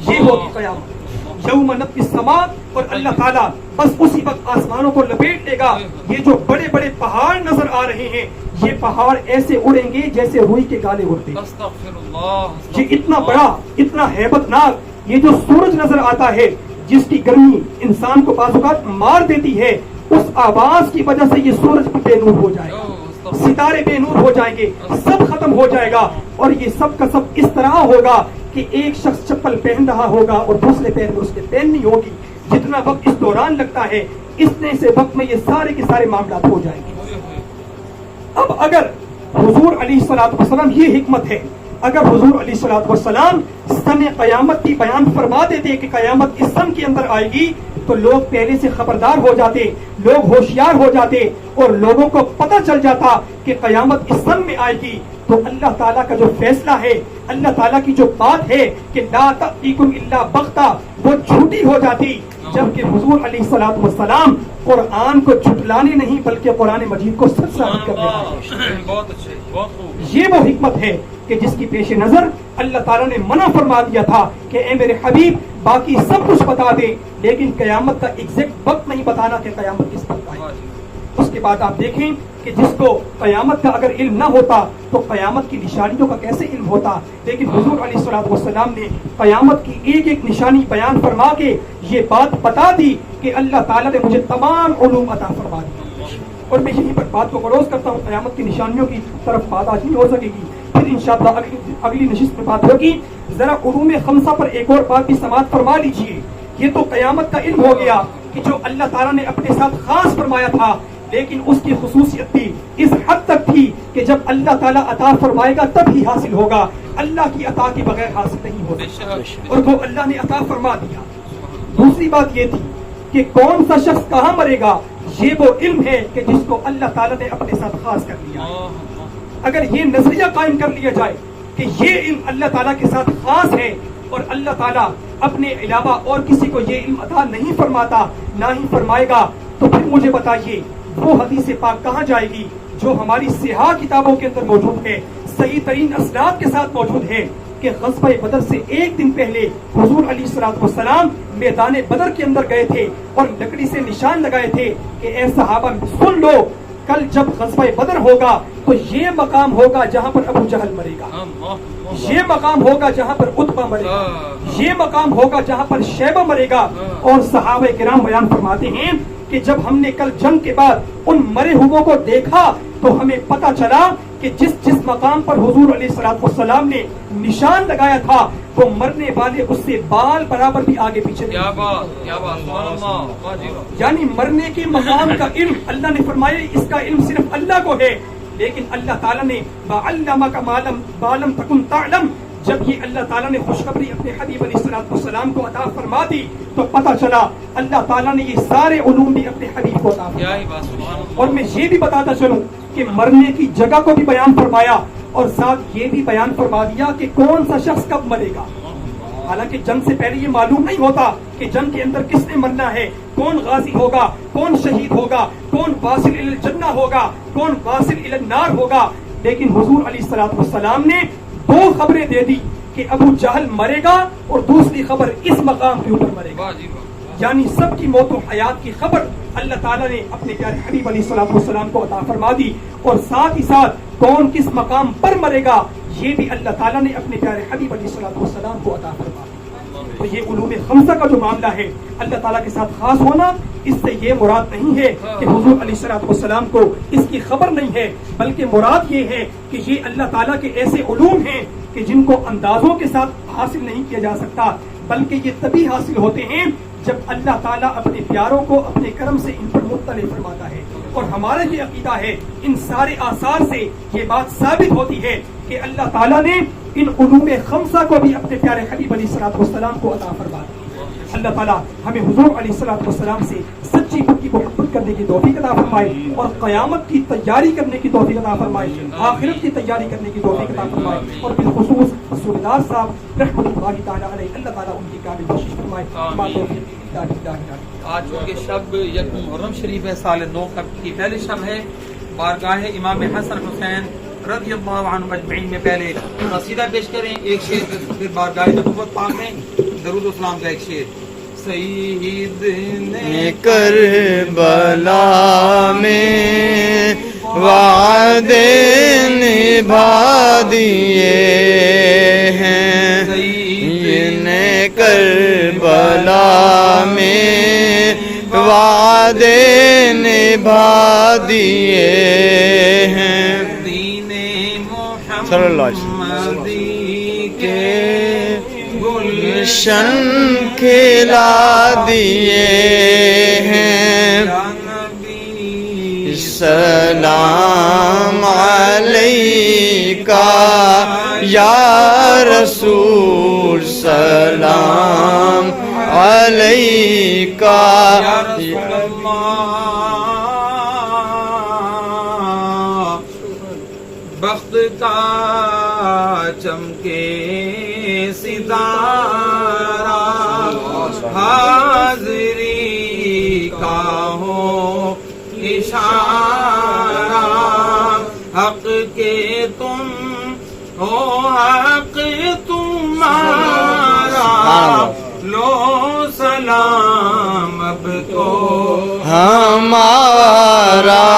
یہ ہوگی قیامت. یوم نطوی السماء, اور اللہ تعالیٰ بس اسی وقت آسمانوں کو لپیٹ لے گا. یہ جو بڑے بڑے پہاڑ نظر آ رہے ہیں, یہ پہاڑ ایسے اڑیں گے جیسے روئی کے گالے اڑتے ہیں. یہ اتنا بڑا, اتنا ہیبت ناک. یہ جو سورج نظر آتا ہے جس کی گرمی انسان کو بعض اوقات مار دیتی ہے, اس آواز کی وجہ سے یہ سورج بھی بے نور ہو جائے گا, ستارے بے نور ہو جائیں گے, سب ختم ہو جائے گا. اور یہ سب کا سب اس طرح ہوگا کہ ایک شخص چپل پہن رہا ہوگا اور دوسرے پیر میں اس کے پہننی ہوگی. جتنا وقت اس دوران لگتا ہے, اتنے سے وقت میں یہ سارے کے سارے معاملات ہو جائیں گے. اب اگر حضور علیہ الصلوۃ والسلام, یہ حکمت ہے, اگر حضور علیہ الصلوۃ والسلام سن قیامت کی بیان فرما دیتے کہ قیامت اس سن کے اندر آئے گی, تو لوگ پہلے سے خبردار ہو جاتے, لوگ ہوشیار ہو جاتے, اور لوگوں کو پتہ چل جاتا کہ قیامت اس سن میں آئے گی. تو اللہ تعالیٰ کا جو فیصلہ ہے, اللہ تعالیٰ کی جو بات ہے کہ لا تأتیکم الا بغتہ, وہ جھوٹی ہو جاتی. جبکہ حضور علیہ الصلوۃ والسلام قرآن کو جھٹلانے نہیں بلکہ قرآن مجید کو سچ ثابت کرنے والے. یہ وہ حکمت ہے کہ جس کی پیش نظر اللہ تعالیٰ نے منع فرما دیا تھا کہ اے میرے حبیب باقی سب کچھ بتا دے, لیکن قیامت کا ایگزیکٹ وقت نہیں بتانا کہ قیامت کس وقت آئے. اس کے بعد آپ دیکھیں کہ جس کو قیامت کا اگر علم نہ ہوتا تو قیامت کی نشانیوں کا کیسے علم ہوتا. لیکن حضور علیہ الصلوۃ والسلام نے قیامت کی ایک ایک نشانی بیان فرما کے یہ بات بتا دی کہ اللہ تعالیٰ نے مجھے تمام علوم عطا فرما دی. اور میں یہیں پر بات کو کلوز کرتا ہوں. قیامت کی نشانیوں کی طرف بات آج نہیں ہو سکے گی, پھر انشاءاللہ اگلی نشست میں بات ہوگی. ذرا علوم خمسہ پر ایک اور بات بھی سماعت فرما لیجیے. یہ تو قیامت کا علم ہو گیا کہ جو اللہ تعالیٰ نے اپنے ساتھ خاص فرمایا تھا, لیکن اس کی خصوصیت بھی اس حد تک تھی کہ جب اللہ تعالیٰ عطا فرمائے گا تب ہی حاصل ہوگا, اللہ کی عطا کے بغیر حاصل نہیں ہوگا. اور وہ اللہ نے عطا فرما دیا. دوسری بات یہ تھی کہ کون سا شخص کہاں مرے گا, یہ وہ علم ہے کہ جس کو اللہ تعالیٰ نے اپنے ساتھ خاص کر لیا. اگر یہ نظریہ قائم کر لیا جائے کہ یہ علم اللہ تعالیٰ کے ساتھ خاص ہے اور اللہ تعالیٰ اپنے علاوہ اور کسی کو یہ علم عطا نہیں فرماتا, نہ ہی فرمائے گا, تو پھر مجھے بتائیے وہ حدیث پاک کہاں جائے گی جو ہماری صحاح کتابوں کے اندر موجود ہے, صحیح ترین اسناد کے ساتھ موجود ہے کہ غزوہ بدر سے ایک دن پہلے حضور علیہ الصلوۃ والسلام میدان بدر کے اندر گئے تھے اور لکڑی سے نشان لگائے تھے کہ اے صحابہ سن لو, کل جب غزوہ بدر ہوگا تو یہ مقام ہوگا جہاں پر ابو جہل مرے گا, یہ مقام ہوگا جہاں پر عتبہ مرے گا, یہ مقام ہوگا جہاں پر شیبہ مرے گا. اور صحابہ کرام بیان فرماتے ہیں کہ جب ہم نے کل جنگ کے بعد ان مرے ہوئوں کو دیکھا تو ہمیں پتا چلا کہ جس مقام پر حضور علیہ الصلوۃ والسلام نے نشان لگایا تھا وہ مرنے والے اس سے بال برابر بھی آگے پیچھے. یعنی مرنے کے مقام کا علم اللہ نے فرمایا اس کا علم صرف اللہ کو ہے, لیکن اللہ تعالیٰ نے وَعَلَّمَكَ مَا لَمْ تَكُنْ تَعْلَمْ, جب یہ اللہ تعالیٰ نے خوشخبری اپنے حبیب علیہ الصلوۃ والسلام کو عطا فرما دی تو پتہ چلا اللہ تعالیٰ نے یہ سارے علوم بھی اپنے حبیب کو عطا فرمایا. اور میں یہ بھی بتاتا چلوں کہ مرنے کی جگہ کو بھی بیان فرمایا اور ساتھ یہ بھی بیان فرما دیا کہ کون سا شخص کب مرے گا. حالانکہ جنگ سے پہلے یہ معلوم نہیں ہوتا کہ جنگ کے اندر کس نے مرنا ہے, کون غازی ہوگا, کون شہید ہوگا, کون واصل الی الجنہ ہوگا, کون واصل الی النار ہوگا. لیکن حضور علیہ الصلوۃ والسلام نے 2 خبریں دے دی کہ ابو جہل مرے گا اور دوسری خبر اس مقام کے اوپر مرے گا. یعنی سب کی موت و حیات کی خبر اللہ تعالیٰ نے اپنے پیارے حبیب علیہ الصلوۃ والسلام کو عطا فرما دی, اور ساتھ ہی ساتھ کون کس مقام پر مرے گا یہ بھی اللہ تعالیٰ نے اپنے پیارے حبیب علیہ الصلوۃ والسلام کو عطا فرما دی. تو یہ علوم خمسہ کا جو معاملہ ہے اللہ تعالیٰ کے ساتھ خاص ہونا, اس سے یہ مراد نہیں ہے کہ حضور علیہ الصلوۃ والسلام کو اس کی خبر نہیں ہے, بلکہ مراد یہ ہے کہ یہ اللہ تعالیٰ کے ایسے علوم ہیں کہ جن کو اندازوں کے ساتھ حاصل نہیں کیا جا سکتا, بلکہ یہ تبھی حاصل ہوتے ہیں جب اللہ تعالیٰ اپنے پیاروں کو اپنے کرم سے ان پر مطلع فرماتا ہے. اور ہمارا یہ عقیدہ ہے ان سارے آثار سے یہ بات ثابت ہوتی ہے کہ اللہ تعالیٰ نے ان علوم خمسہ کو بھی اپنے پیارے حبیب علیہ الصلوۃ والسلام کو عطا فرما دی. اللہ تعالیٰ ہمیں حضور علیہ الصلوۃ والسلام سے سچی پکی محبت کرنے کی توفیق عطا فرمائے اور قیامت کی تیاری کرنے کی توفیق عطا فرمائے, آخرت کی تیاری کرنے کی توفیق عطا فرمائے, اور بالخصوص رسول صاحب رحمۃ اللہ تعالیٰ علیہ اللہ تعالیٰ ان کی کامل بخشش فرمائے. آج چونکہ شب یک محرم شریف ہے, سال نو کی پہلی شب ہے, بارگاہ امام حسن حسین رضی اللہ عنہ اجمعین میں پہلے قصیدہ پیش کریں ایک شعر, پھر بارگاہ نبوت پاک میں درود و سلام کا ایک شعر. سید نے کربلا میں وعدے نبھا دیے ہیں, سید نے کربلا میں وعدے نبھا دیے ہیں, صلی اللہ علیہ وسلم کے گلشن کھلا دیے ہیں. سلام علیکہ یا رسول, سلام علیکہ یا رسول اللہ, بخت کا چمکے ستارہ, حاضری کا ہو اشارہ, حق کے تم ہو حق تمہارا, لو سلام اب تو ہمارا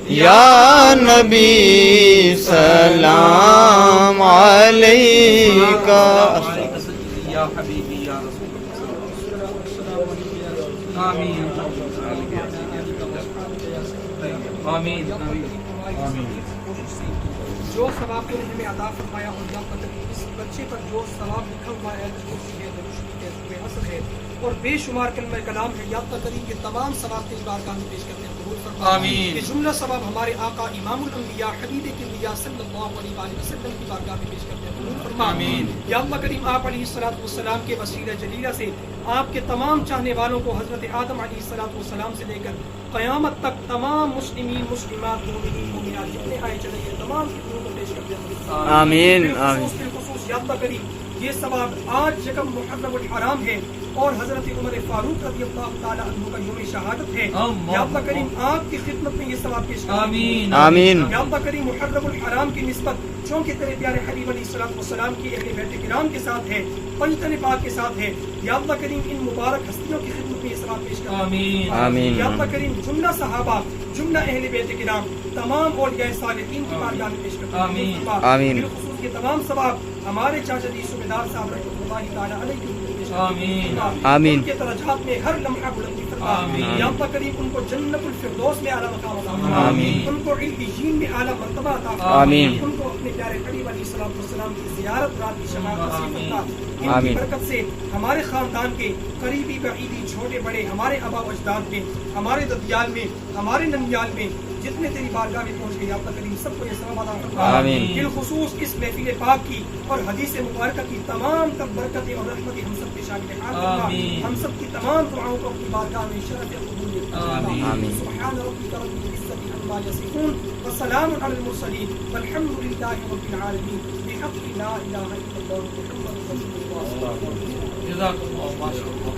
یا نبی سلام علیکہ. یا حبیبی یا رسول آمین آمین آمین. جو ثواب نے ہمیں عطا فرمایا اور یا اس بچے پر جو ثواب لکھا ہوا ہے اور بے شمار کلمہ کلام ہے, یا اللہ کریم کے تمام ثواب تیری بارگاہ میں پیش کرتے ہیں. آمین. یہ جملہ ثواب ہمارے آقا امام الانبیاء حبیب کبریا صلی اللہ علیہ وآلہ وسلم کی بارگاہ میں پیش کرتے ہیں. آمین. یا اللہ کریم آپ علیہ الصلوۃ والسلام کے وسیلہ جلیلہ سے آپ کے تمام چاہنے والوں کو حضرت آدم علیہ الصلوۃ والسلام سے لے کر قیامت تک تمام مسلمین مسلمات مومنین مومنات جتنے آئے چلے گئے تمام کی کو پیش کرتے ہیں. آمین. بالخصوص یا اللہ کریم یہ ثواب آج یکم محرم الحرام ہے اور حضرت عمر فاروق رضی اللہ تعالیٰ عنہ کا یوم شہادت ہے. یا اللہ کریم آپ کی خدمت میں یہ ثواب پیش کرتے ہیں. آمین. آمین. یا اللہ کریم محرم الحرام کی نسبت چونکہ تیرے پیارے حبیب علیہ الصلوۃ والسلام کی اہل بیت کرام کے ساتھ ہے, پنجتن پاک کے ساتھ ہے. یا اللہ کریم ان مبارک ہستیوں کی خدمت میں یہ ثواب پیش کرتے ہیں. آمین. آمین. یا اللہ کریم جملہ صحابہ جملہ اہل بیت کرام تمام اولیاء صالحین کی بارگاہ میں پیش کرتے ہیں. آمین. آمین. بالخصوص یہ تمام ثواب ہمارے چاچا جی صوبیدار صاحب رحمۃ اللہ تعالیٰ علیہ کی آمین. آمین. ان کے درجات میں ہر لمحہ بلندی فرما. آمین. یا اللہ کریم ان کو جنت الفردوس میں اعلیٰ مقام عطا فرما. آمین. ان کو علیین میں اعلیٰ مرتبہ عطا فرما. آمین. ان کو اپنے پیارے حبیب علیہ الصلوۃ والسلام کی زیارت رات کی شفاعت نصیب فرما. ان کی آمین. برکت سے ہمارے خاندان کے قریبی بعیدی چھوٹے بڑے ہمارے آبا و اجداد میں ہمارے ددیال میں ہمارے ننیال میں جتنے تیری بارگاہ میں پہنچ گئے یا اللہ کریم سب کو یہ ثواب عطا فرما. آمین. بالخصوص اس محفل پاک کی اور حدیث مبارکہ کی تمام تب برکتیں اور رحمتیں ہم سب کے شامل حال فرما. آمین. ہم سب کی تمام دعاؤں کو اپنی بارگاہ میں شرف قبولیت عطا فرما. آمین. سبحان ربک رب العزة عما يصفون وسلام على المرسلين والحمد لله رب العالمين بحق لا اله الا الله محمد رسول الله. جزاک اللہ. ماشاء اللہ.